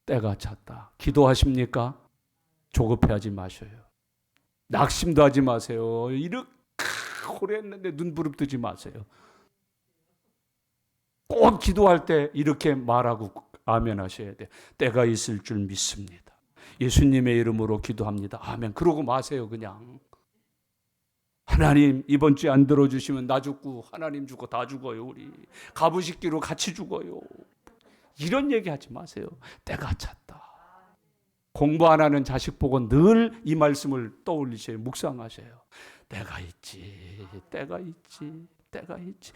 때가 찼다. 기도하십니까? 조급해하지 마셔요. 낙심도 하지 마세요. 이렇게 오래 했는데 눈 부릅뜨지 마세요. 꼭 기도할 때 이렇게 말하고 아멘 하셔야 돼요. 때가 있을 줄 믿습니다. 예수님의 이름으로 기도합니다. 아멘. 그러고 마세요. 그냥. 하나님 이번 주에 안 들어주시면 나 죽고 하나님 죽고 다 죽어요. 우리 가부식기로 같이 죽어요. 이런 얘기하지 마세요. 때가 찼다. 공부 안 하는 자식 보고 늘 이 말씀을 떠올리셔요. 묵상하셔요. 때가 있지, 때가 있지, 때가 있지.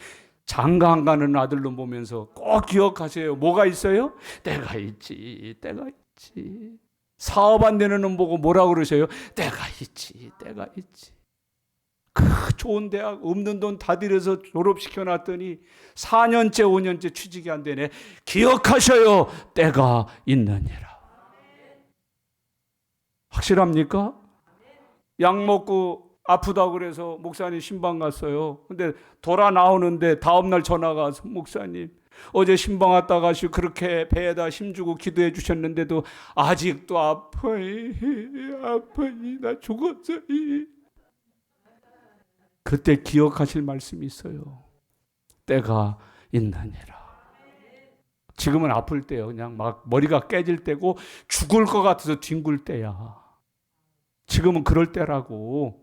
장가 안 가는 아들로 보면서 꼭 기억하세요. 뭐가 있어요? 때가 있지, 때가 있지. 사업 안 되는 놈 보고 뭐라 그러셔요? 때가 있지, 때가 있지. 그 좋은 대학 없는 돈 다 들여서 졸업시켜놨더니 4년째 5년째 취직이 안 되네. 기억하셔요. 때가 있느니라. 확실합니까? 약 먹고 아프다고 그래서 목사님 신방 갔어요. 근데 돌아 나오는데 다음날 전화가 와서 목사님 어제 신방 왔다 가시고 그렇게 배에다 힘주고 기도해 주셨는데도 아직도 아파요. 나 죽었어요. 그때 기억하실 말씀이 있어요. 때가 있느니라. 지금은 아플 때요. 그냥 막 머리가 깨질 때고 죽을 것 같아서 뒹굴 때야. 지금은 그럴 때라고.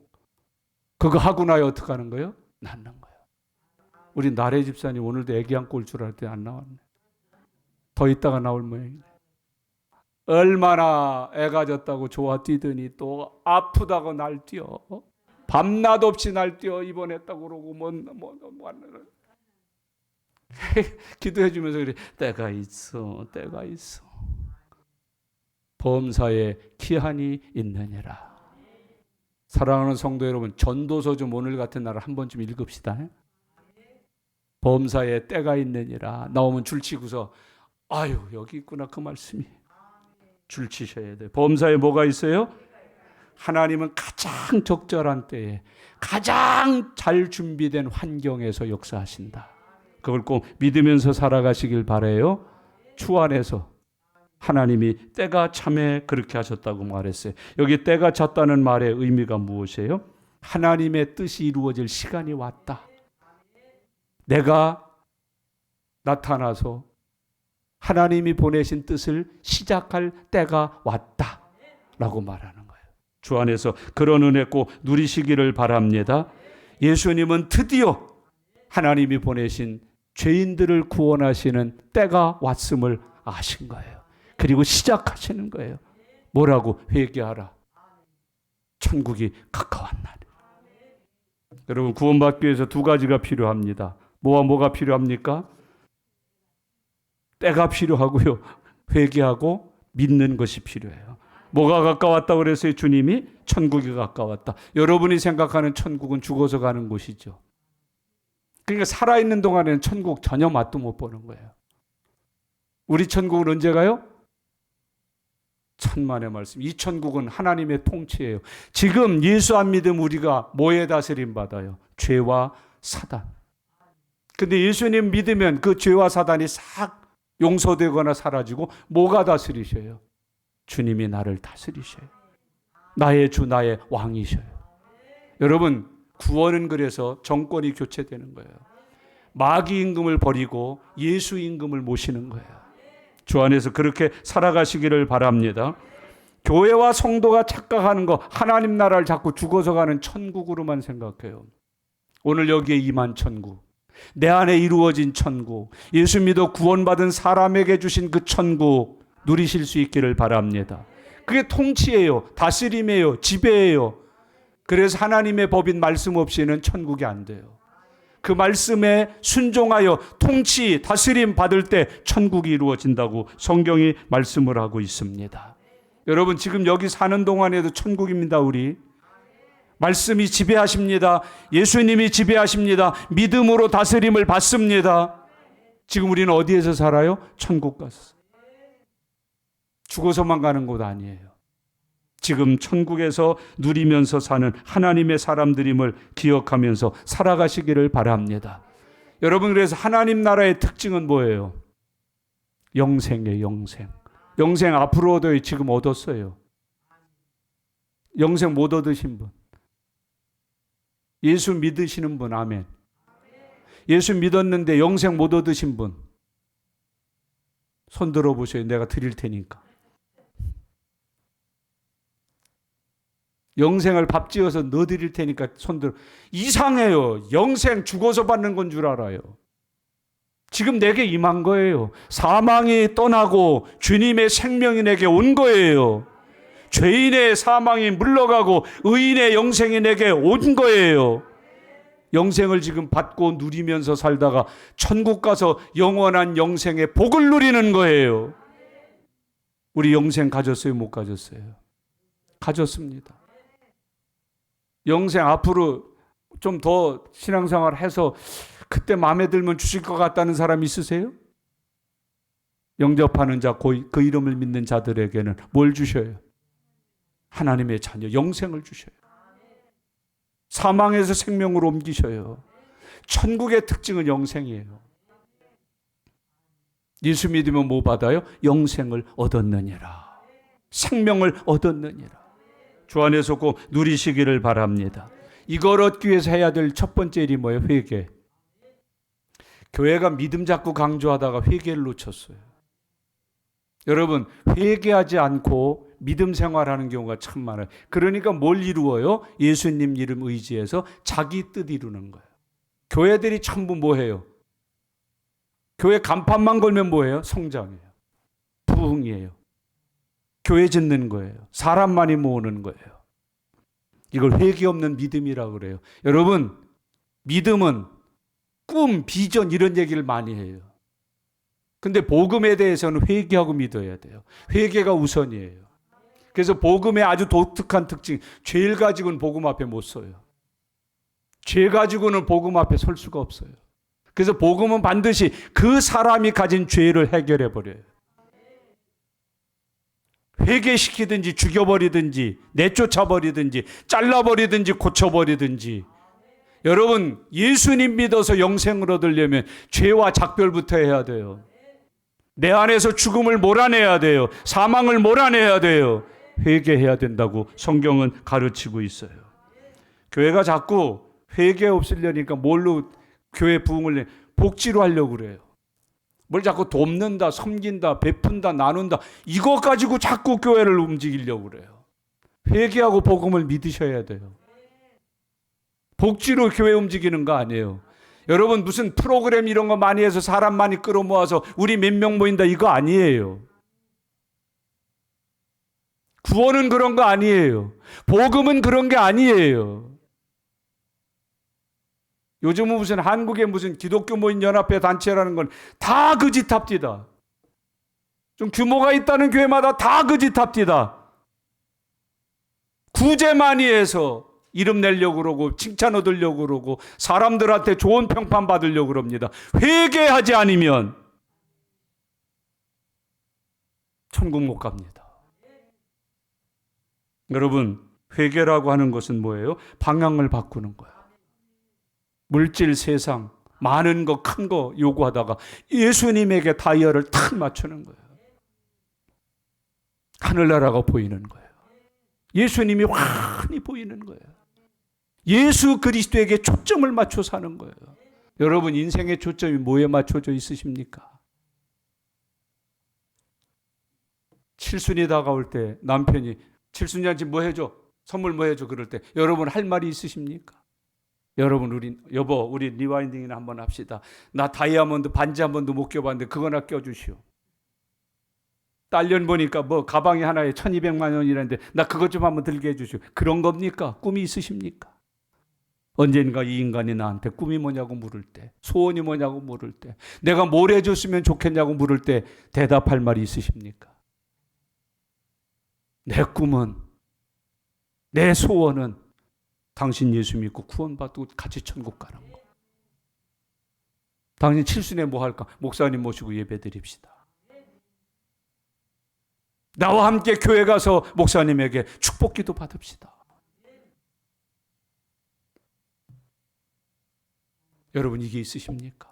그거 하고 나야 어떻게 하는 거예요? 낫는 거예요. 우리 나래 집사님 오늘도 애기 안고 올 줄 알 때 안 나왔네. 더 있다가 나올 모양이네. 얼마나 애가 졌다고 좋아 뛰더니 또 아프다고 날뛰어. 밤낮 없이 날뛰어 입원했다고 그러고 기도해 주면서 그래. 때가 있어. 때가 있어. 범사에 기한이 있느니라. 사랑하는 성도 여러분, 전도서 좀 오늘 같은 날 한 번쯤 읽읍시다. 범사에 때가 있느니라. 나오면 줄치고서 아유 여기 있구나 그 말씀이. 줄치셔야 돼요. 범사에 뭐가 있어요? 하나님은 가장 적절한 때에 가장 잘 준비된 환경에서 역사하신다. 그걸 꼭 믿으면서 살아가시길 바라요. 주 안에서 하나님이 때가 참에 그렇게 하셨다고 말했어요. 여기 때가 찼다는 말의 의미가 무엇이에요? 하나님의 뜻이 이루어질 시간이 왔다. 내가 나타나서 하나님이 보내신 뜻을 시작할 때가 왔다 라고 말하는 거예요. 주 안에서 그런 은혜 꼭 누리시기를 바랍니다. 예수님은 드디어 하나님이 보내신 죄인들을 구원하시는 때가 왔음을 아신 거예요. 그리고 시작하시는 거예요. 뭐라고? 회개하라. 천국이 가까웠나니. 여러분 구원받기 위해서 두 가지가 필요합니다. 뭐가 필요합니까? 때가 필요하고요. 회개하고 믿는 것이 필요해요. 뭐가 가까웠다고 그랬어요? 주님이 천국이 가까웠다. 여러분이 생각하는 천국은 죽어서 가는 곳이죠. 그러니까 살아있는 동안에는 천국 전혀 맛도 못 보는 거예요. 우리 천국은 언제 가요? 천만의 말씀. 이 천국은 하나님의 통치예요. 지금 예수 안 믿음 우리가 뭐에 다스림 받아요? 죄와 사단. 근데 예수님 믿으면 그 죄와 사단이 싹 용서되거나 사라지고 뭐가 다스리셔요? 주님이 나를 다스리셔요. 나의 주, 나의 왕이셔요. 여러분, 구원은 그래서 정권이 교체되는 거예요. 마귀 임금을 버리고 예수 임금을 모시는 거예요. 주 안에서 그렇게 살아가시기를 바랍니다. 교회와 성도가 착각하는 거, 하나님 나라를 자꾸 죽어서 가는 천국으로만 생각해요. 오늘 여기에 임한 천국, 내 안에 이루어진 천국, 예수 믿어 구원받은 사람에게 주신 그 천국 누리실 수 있기를 바랍니다. 그게 통치예요. 다스림이에요. 지배예요. 그래서 하나님의 법인 말씀 없이는 천국이 안 돼요. 그 말씀에 순종하여 통치, 다스림 받을 때 천국이 이루어진다고 성경이 말씀을 하고 있습니다. 여러분 지금 여기 사는 동안에도 천국입니다. 우리 말씀이 지배하십니다. 예수님이 지배하십니다. 믿음으로 다스림을 받습니다. 지금 우리는 어디에서 살아요? 천국 가서. 죽어서만 가는 곳 아니에요. 지금 천국에서 누리면서 사는 하나님의 사람들임을 기억하면서 살아가시기를 바랍니다. 여러분, 그래서 하나님 나라의 특징은 뭐예요? 영생이에요. 영생. 영생 앞으로도 지금 얻었어요. 영생 못 얻으신 분, 예수 믿으시는 분, 아멘. 예수 믿었는데 영생 못 얻으신 분, 손 들어보세요. 내가 드릴 테니까. 영생을 밥 지어서 넣어 드릴 테니까 손 들어. 이상해요. 영생 죽어서 받는 건 줄 알아요. 지금 내게 임한 거예요. 사망이 떠나고 주님의 생명이 내게 온 거예요. 죄인의 사망이 물러가고 의인의 영생이 내게 온 거예요. 영생을 지금 받고 누리면서 살다가 천국 가서 영원한 영생의 복을 누리는 거예요. 우리 영생 가졌어요? 못 가졌어요? 가졌습니다. 영생 앞으로 좀 더 신앙생활 해서 그때 마음에 들면 주실 것 같다는 사람 있으세요? 영접하는 자, 그 이름을 믿는 자들에게는 뭘 주셔요? 하나님의 자녀, 영생을 주셔요. 사망에서 생명으로 옮기셔요. 천국의 특징은 영생이에요. 예수 믿으면 뭐 받아요? 영생을 얻었느니라. 생명을 얻었느니라. 주 안에서 꼭 누리시기를 바랍니다. 이걸 얻기 위해서 해야 될 첫 번째 일이 뭐예요? 회개. 교회가 믿음 자꾸 강조하다가 회개를 놓쳤어요. 여러분, 회개하지 않고 믿음 생활하는 경우가 참 많아요. 그러니까 뭘 이루어요? 예수님 이름 의지해서 자기 뜻 이루는 거예요. 교회들이 전부 뭐해요? 교회 간판만 걸면 뭐예요? 성장이에요. 부흥이에요. 교회 짓는 거예요. 사람 많이 모으는 거예요. 이걸 회개 없는 믿음이라고 그래요. 여러분, 믿음은 꿈, 비전 이런 얘기를 많이 해요. 근데 복음에 대해서는 회개하고 믿어야 돼요. 회개가 우선이에요. 그래서 복음의 아주 독특한 특징, 죄를 가지고는 복음 앞에 못 서요. 죄 가지고는 복음 앞에 설 수가 없어요. 그래서 복음은 반드시 그 사람이 가진 죄를 해결해 버려요. 회개시키든지 죽여버리든지 내쫓아버리든지 잘라버리든지 고쳐버리든지. 여러분, 예수님 믿어서 영생을 얻으려면 죄와 작별부터 해야 돼요. 내 안에서 죽음을 몰아내야 돼요. 사망을 몰아내야 돼요. 회개해야 된다고 성경은 가르치고 있어요. 교회가 자꾸 회개 없으려니까 뭘로 교회 부흥을 복지로 하려고 그래요. 뭘 자꾸 돕는다, 섬긴다, 베푼다, 나눈다, 이거 가지고 자꾸 교회를 움직이려고 그래요. 회개하고 복음을 믿으셔야 돼요. 복지로 교회 움직이는 거 아니에요. 여러분, 무슨 프로그램 이런 거 많이 해서 사람 많이 끌어모아서 우리 몇 명 모인다, 이거 아니에요. 구원은 그런 거 아니에요. 복음은 그런 게 아니에요. 요즘은 무슨 한국의 무슨 기독교 모임 연합회 단체라는 건 다 그 짓 합디다. 좀 규모가 있다는 교회마다 다 그 짓 합디다. 구제 많이 해서 이름 내려고 그러고 칭찬 얻으려고 그러고 사람들한테 좋은 평판 받으려고 그럽니다. 회개하지 않으면 천국 못 갑니다. 여러분, 회개라고 하는 것은 뭐예요? 방향을 바꾸는 거예요. 물질, 세상, 많은 거, 큰 거 요구하다가 예수님에게 다이얼을 탁 맞추는 거예요. 하늘나라가 보이는 거예요. 예수님이 환히 보이는 거예요. 예수 그리스도에게 초점을 맞춰 사는 거예요. 여러분, 인생의 초점이 뭐에 맞춰져 있으십니까? 칠순이 다가올 때 남편이 칠순이한테 뭐 해줘? 선물 뭐 해줘? 그럴 때 여러분 할 말이 있으십니까? 여러분, 여보, 우리 리와인딩이나 한번 합시다. 나 다이아몬드 반지 한 번도 못 껴봤는데 그거나 껴주시오. 딸년 보니까 뭐 가방이 하나에 1200만 원이라는데 나 그것 좀 한번 들게 해주시오. 그런 겁니까? 꿈이 있으십니까? 언젠가 이 인간이 나한테 꿈이 뭐냐고 물을 때, 소원이 뭐냐고 물을 때, 내가 뭘 해줬으면 좋겠냐고 물을 때 대답할 말이 있으십니까? 내 꿈은, 내 소원은 당신 예수 믿고 구원받고 같이 천국 가는 거. 당신 칠순에 뭐 할까? 목사님 모시고 예배 드립시다. 나와 함께 교회 가서 목사님에게 축복기도 받읍시다. 여러분, 이게 있으십니까?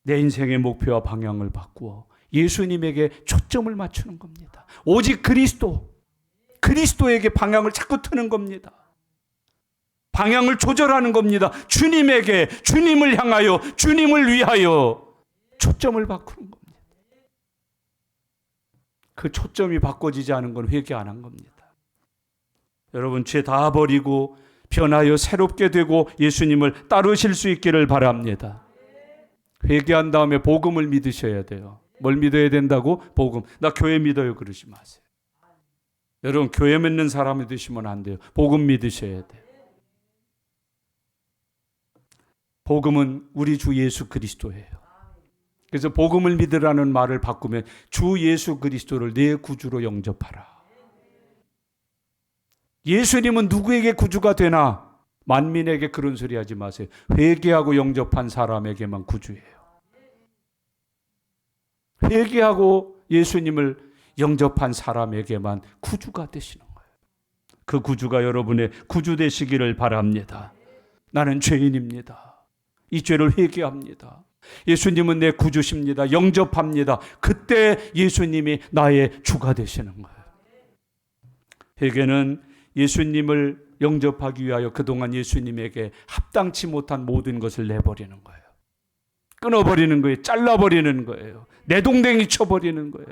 내 인생의 목표와 방향을 바꾸어 예수님에게 초점을 맞추는 겁니다. 오직 그리스도에게 방향을 자꾸 트는 겁니다. 방향을 조절하는 겁니다. 주님에게, 주님을 향하여, 주님을 위하여 초점을 바꾸는 겁니다. 그 초점이 바꿔지지 않은 건 회개 안 한 겁니다. 여러분, 죄 다 버리고 변하여 새롭게 되고 예수님을 따르실 수 있기를 바랍니다. 회개한 다음에 복음을 믿으셔야 돼요. 뭘 믿어야 된다고? 복음. 나 교회 믿어요 그러지 마세요. 여러분, 교회 믿는 사람이 되시면 안 돼요. 복음 믿으셔야 돼요. 복음은 우리 주 예수 그리스도예요. 그래서 복음을 믿으라는 말을 바꾸면 주 예수 그리스도를 내 구주로 영접하라. 예수님은 누구에게 구주가 되나? 만민에게 그런 소리 하지 마세요. 회개하고 영접한 사람에게만 구주예요. 회개하고 예수님을 영접한 사람에게만 구주가 되시는 거예요. 그 구주가 여러분의 구주 되시기를 바랍니다. 나는 죄인입니다. 이 죄를 회개합니다. 예수님은 내 구주십니다. 영접합니다. 그때 예수님이 나의 주가 되시는 거예요. 회개는 예수님을 영접하기 위하여 그동안 예수님에게 합당치 못한 모든 것을 내버리는 거예요. 끊어버리는 거예요. 잘라버리는 거예요. 내동댕이 쳐버리는 거예요.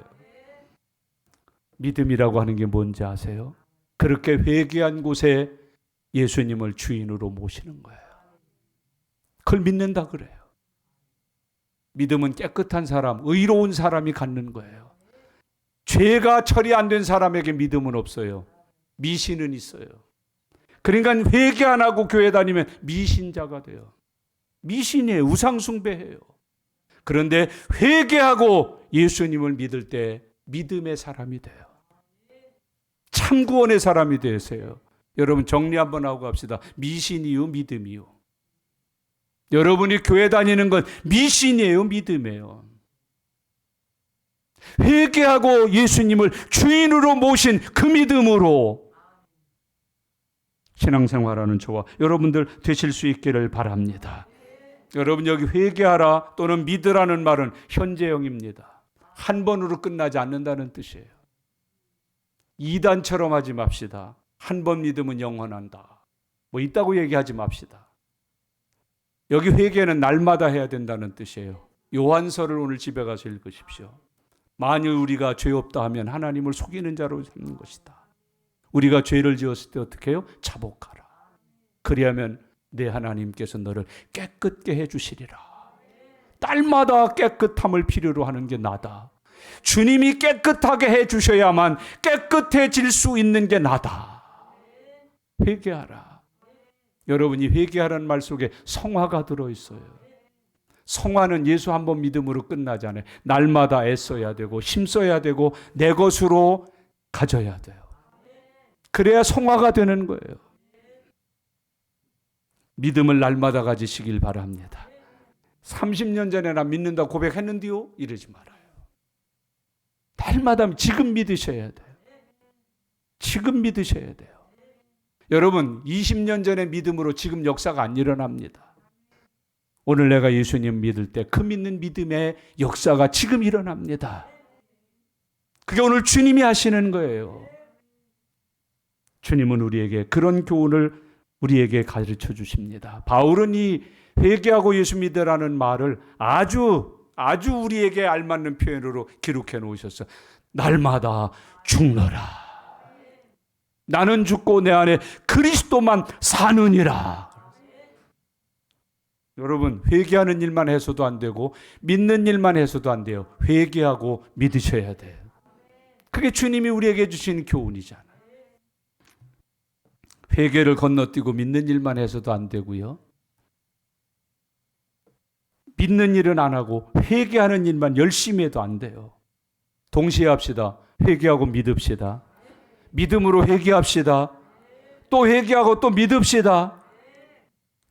믿음이라고 하는 게 뭔지 아세요? 그렇게 회개한 곳에 예수님을 주인으로 모시는 거예요. 그걸 믿는다 그래요. 믿음은 깨끗한 사람, 의로운 사람이 갖는 거예요. 죄가 처리 안 된 사람에게 믿음은 없어요. 미신은 있어요. 그러니까 회개 안 하고 교회 다니면 미신자가 돼요. 미신이에요. 우상숭배해요. 그런데 회개하고 예수님을 믿을 때 믿음의 사람이 돼요. 참구원의 사람이 되세요. 여러분, 정리 한번 하고 갑시다. 미신이요, 믿음이요. 여러분이 교회 다니는 건 미신이에요, 믿음이에요. 회개하고 예수님을 주인으로 모신 그 믿음으로 신앙생활하는 저와 여러분들 되실 수 있기를 바랍니다. 여러분, 여기 회개하라 또는 믿으라는 말은 현재형입니다. 한 번으로 끝나지 않는다는 뜻이에요. 이단처럼 하지 맙시다. 한 번 믿으면 영원한다. 뭐 있다고 얘기하지 맙시다. 여기 회개는 날마다 해야 된다는 뜻이에요. 요한서를 오늘 집에 가서 읽으십시오. 만일 우리가 죄 없다 하면 하나님을 속이는 자로 삼는 것이다. 우리가 죄를 지었을 때 어떻게 해요? 자복하라. 그리하면 내 하나님께서 너를 깨끗게 해주시리라. 딸마다 깨끗함을 필요로 하는 게 나다. 주님이 깨끗하게 해주셔야만 깨끗해질 수 있는 게 나다. 회개하라. 여러분이 회개하라는 말 속에 성화가 들어있어요. 성화는 예수 한 번 믿음으로 끝나지 않아요. 날마다 애써야 되고 힘써야 되고 내 것으로 가져야 돼요. 그래야 성화가 되는 거예요. 믿음을 날마다 가지시길 바랍니다. 30년 전에 나 믿는다 고백했는데요? 이러지 말아요. 날마다 지금 믿으셔야 돼요. 지금 믿으셔야 돼요. 여러분, 20년 전의 믿음으로 지금 역사가 안 일어납니다. 오늘 내가 예수님 믿을 때 그 믿는 믿음의 역사가 지금 일어납니다. 그게 오늘 주님이 하시는 거예요. 주님은 우리에게 그런 교훈을 우리에게 가르쳐 주십니다. 바울은 이 회개하고 예수 믿으라는 말을 아주 우리에게 알맞는 표현으로 기록해 놓으셨어요. 날마다 죽노라. 나는 죽고 내 안에 그리스도만 사느니라. 여러분, 회개하는 일만 해서도 안 되고 믿는 일만 해서도 안 돼요. 회개하고 믿으셔야 돼요. 그게 주님이 우리에게 주신 교훈이잖아요. 회개를 건너뛰고 믿는 일만 해서도 안 되고요. 믿는 일은 안 하고 회개하는 일만 열심히 해도 안 돼요. 동시에 합시다. 회개하고 믿읍시다. 믿음으로 회개합시다. 또 회개하고 또 믿읍시다.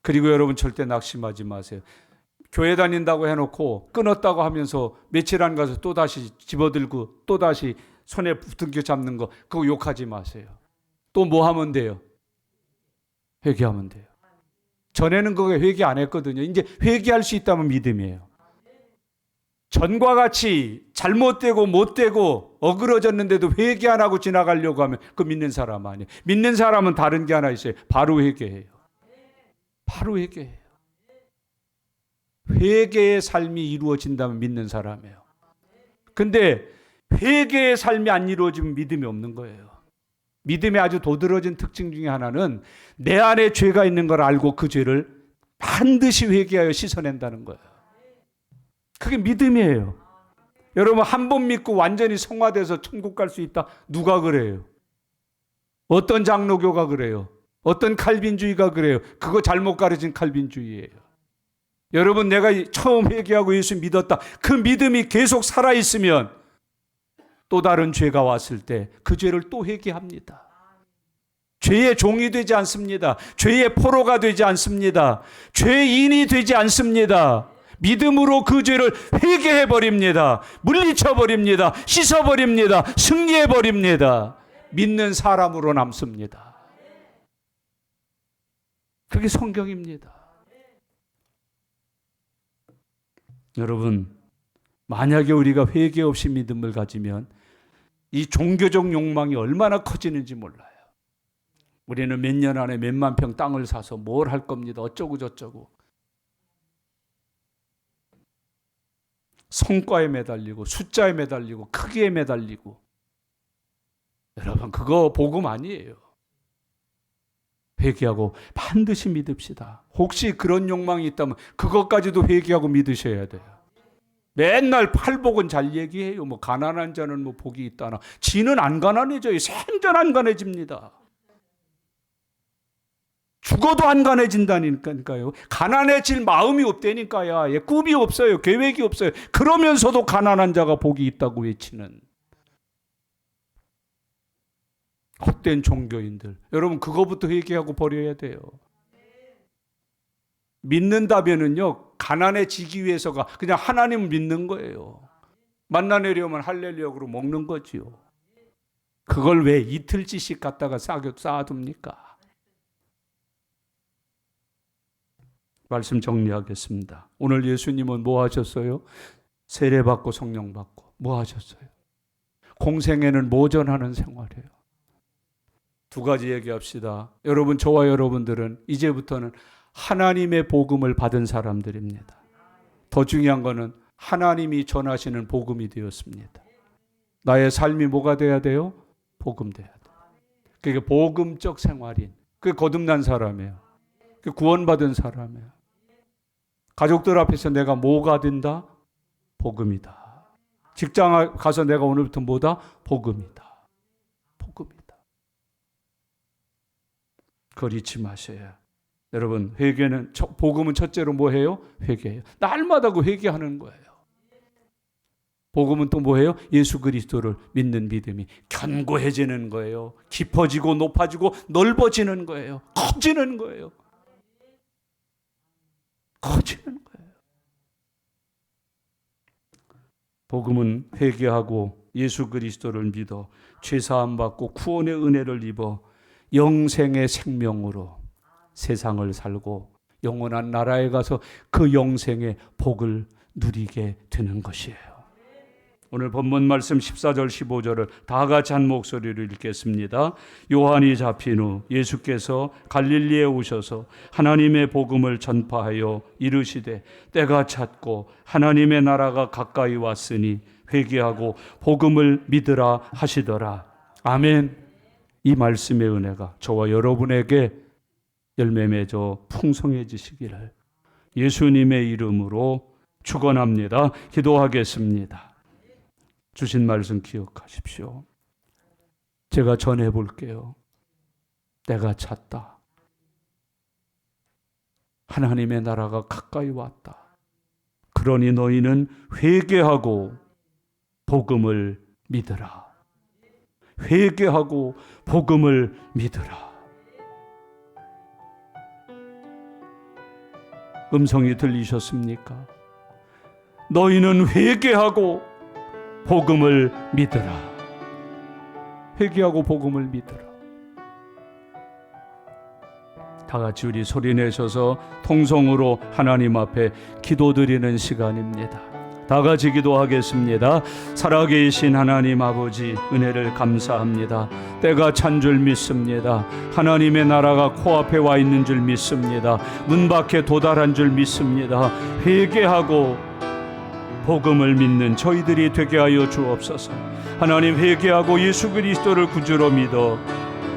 그리고 여러분 절대 낙심하지 마세요. 교회 다닌다고 해놓고 끊었다고 하면서 며칠 안 가서 또다시 집어들고 또다시 손에 붙들겨 잡는 거, 그거 욕하지 마세요. 또 뭐 하면 돼요? 회개하면 돼요. 전에는 그거 회개 안 했거든요. 이제 회개할 수 있다면 믿음이에요. 전과 같이 잘못되고 못되고 어그러졌는데도 회개 안 하고 지나가려고 하면 그 믿는 사람 아니에요. 믿는 사람은 다른 게 하나 있어요. 바로 회개해요. 바로 회개해요. 회개의 삶이 이루어진다면 믿는 사람이에요. 근데 회개의 삶이 안 이루어지면 믿음이 없는 거예요. 믿음의 아주 도드라진 특징 중에 하나는 내 안에 죄가 있는 걸 알고 그 죄를 반드시 회개하여 씻어낸다는 거예요. 그게 믿음이에요. 여러분, 한 번 믿고 완전히 성화돼서 천국 갈 수 있다? 누가 그래요? 어떤 장로교가 그래요? 어떤 칼빈주의가 그래요? 그거 잘못 가르친 칼빈주의예요. 여러분, 내가 처음 회개하고 예수 믿었다. 그 믿음이 계속 살아있으면 또 다른 죄가 왔을 때 그 죄를 또 회개합니다. 죄의 종이 되지 않습니다. 죄의 포로가 되지 않습니다. 죄인이 되지 않습니다. 믿음으로 그 죄를 회개해버립니다. 물리쳐버립니다. 씻어버립니다. 승리해버립니다. 믿는 사람으로 남습니다. 그게 성경입니다. 여러분, 만약에 우리가 회개 없이 믿음을 가지면 이 종교적 욕망이 얼마나 커지는지 몰라요. 우리는 몇 년 안에 몇만 평 땅을 사서 뭘 할 겁니다. 어쩌고 저쩌고. 성과에 매달리고 숫자에 매달리고 크기에 매달리고. 여러분, 그거 복음 아니에요. 회개하고 반드시 믿읍시다. 혹시 그런 욕망이 있다면 그것까지도 회개하고 믿으셔야 돼요. 맨날 팔복은 잘 얘기해요. 뭐 가난한 자는 뭐 복이 있다나. 지는 안 가난해져요. 생전 안 가난해집니다. 죽어도 안 가난해진다니까요. 가난해질 마음이 없다니까요. 꿈이 없어요. 계획이 없어요. 그러면서도 가난한 자가 복이 있다고 외치는 헛된 종교인들. 여러분, 그거부터 회개하고 버려야 돼요. 믿는다면은요, 가난해지기 위해서가 그냥 하나님을 믿는 거예요. 만나 내려오면 할렐루야로 먹는 거지요. 그걸 왜 이틀치씩 갖다가 쌓아둡니까? 말씀 정리하겠습니다. 오늘 예수님은 뭐 하셨어요? 세례받고 성령 받고 뭐 하셨어요? 공생애는 모전하는 생활이에요. 두 가지 얘기합시다. 여러분, 저와 여러분들은 이제부터는 하나님의 복음을 받은 사람들입니다. 더 중요한 거는 하나님이 전하시는 복음이 되었습니다. 나의 삶이 뭐가 돼야 돼요? 복음 돼야 돼요. 그게 복음적 생활인, 그게 거듭난 사람이에요. 그게 구원받은 사람이에요. 가족들 앞에서 내가 뭐가 된다? 복음이다. 직장 가서 내가 오늘부터 뭐다? 복음이다. 복음이다. 그걸 잊지 마셔야. 여러분, 회개는, 복음은 첫째로 뭐 해요? 회개해요. 날마다 그 회개하는 거예요. 복음은 또 뭐예요? 예수 그리스도를 믿는 믿음이 견고해지는 거예요. 깊어지고 높아지고 넓어지는 거예요. 커지는 거예요. 커지는 거예요. 복음은 회개하고 예수 그리스도를 믿어 죄사함 받고 구원의 은혜를 입어 영생의 생명으로 세상을 살고 영원한 나라에 가서 그 영생의 복을 누리게 되는 것이에요. 오늘 본문 말씀 14절 15절을 다 같이 한 목소리로 읽겠습니다. 요한이 잡힌 후 예수께서 갈릴리에 오셔서 하나님의 복음을 전파하여 이르시되 때가 찼고 하나님의 나라가 가까이 왔으니 회개하고 복음을 믿으라 하시더라. 아멘. 이 말씀의 은혜가 저와 여러분에게 열매 맺어 풍성해지시기를 예수님의 이름으로 축원합니다. 기도하겠습니다. 주신 말씀 기억하십시오. 제가 전해볼게요. 때가 찼다. 하나님의 나라가 가까이 왔다. 그러니 너희는 회개하고 복음을 믿으라. 회개하고 복음을 믿으라. 음성이 들리셨습니까? 너희는 회개하고 복음을 믿으라. 회개하고 복음을 믿으라. 다 같이 우리 소리 내셔서 통성으로 하나님 앞에 기도드리는 시간입니다. 다 같이 기도하겠습니다. 살아계신 하나님 아버지, 은혜를 감사합니다. 때가 찬 줄 믿습니다. 하나님의 나라가 코앞에 와 있는 줄 믿습니다. 문 밖에 도달한 줄 믿습니다. 회개하고 복음을 믿는 저희들이 되게 하여 주옵소서. 하나님, 회개하고 예수 그리스도를 구주로 믿어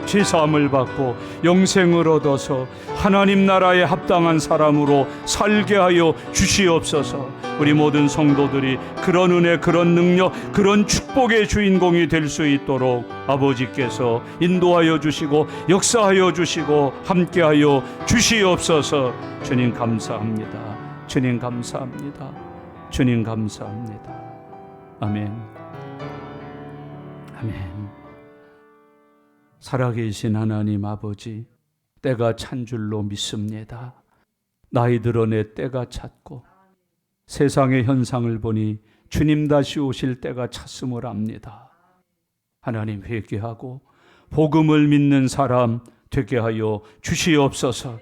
죄사함을 받고 영생을 얻어서 하나님 나라에 합당한 사람으로 살게 하여 주시옵소서. 우리 모든 성도들이 그런 은혜, 그런 능력, 그런 축복의 주인공이 될 수 있도록 아버지께서 인도하여 주시고 역사하여 주시고 함께하여 주시옵소서. 주님 감사합니다. 주님 감사합니다. 주님 감사합니다. 아멘. 아멘. 살아계신 하나님 아버지, 때가 찬 줄로 믿습니다. 나이 들어 내 때가 찼고 세상의 현상을 보니 주님 다시 오실 때가 찼음을 압니다. 하나님, 회개하고 복음을 믿는 사람 되게 하여 주시옵소서.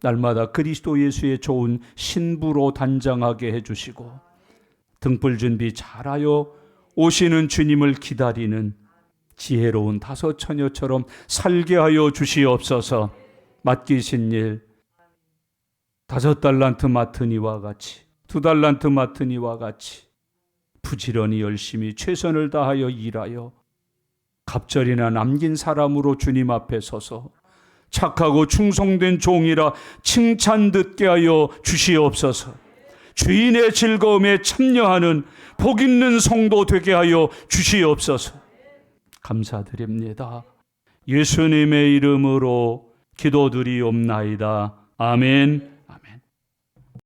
날마다 그리스도 예수의 좋은 신부로 단장하게 해주시고 등불 준비 잘하여 오시는 주님을 기다리는 지혜로운 다섯 처녀처럼 살게 하여 주시옵소서. 맡기신 일 5달란트 맡은 이와 같이 2달란트 맡은 이와 같이 부지런히 열심히 최선을 다하여 일하여 갑절이나 남긴 사람으로 주님 앞에 서서 착하고 충성된 종이라 칭찬 듣게 하여 주시옵소서. 주인의 즐거움에 참여하는 복 있는 성도 되게 하여 주시옵소서. 감사드립니다. 예수님의 이름으로 기도드리옵나이다. 아멘.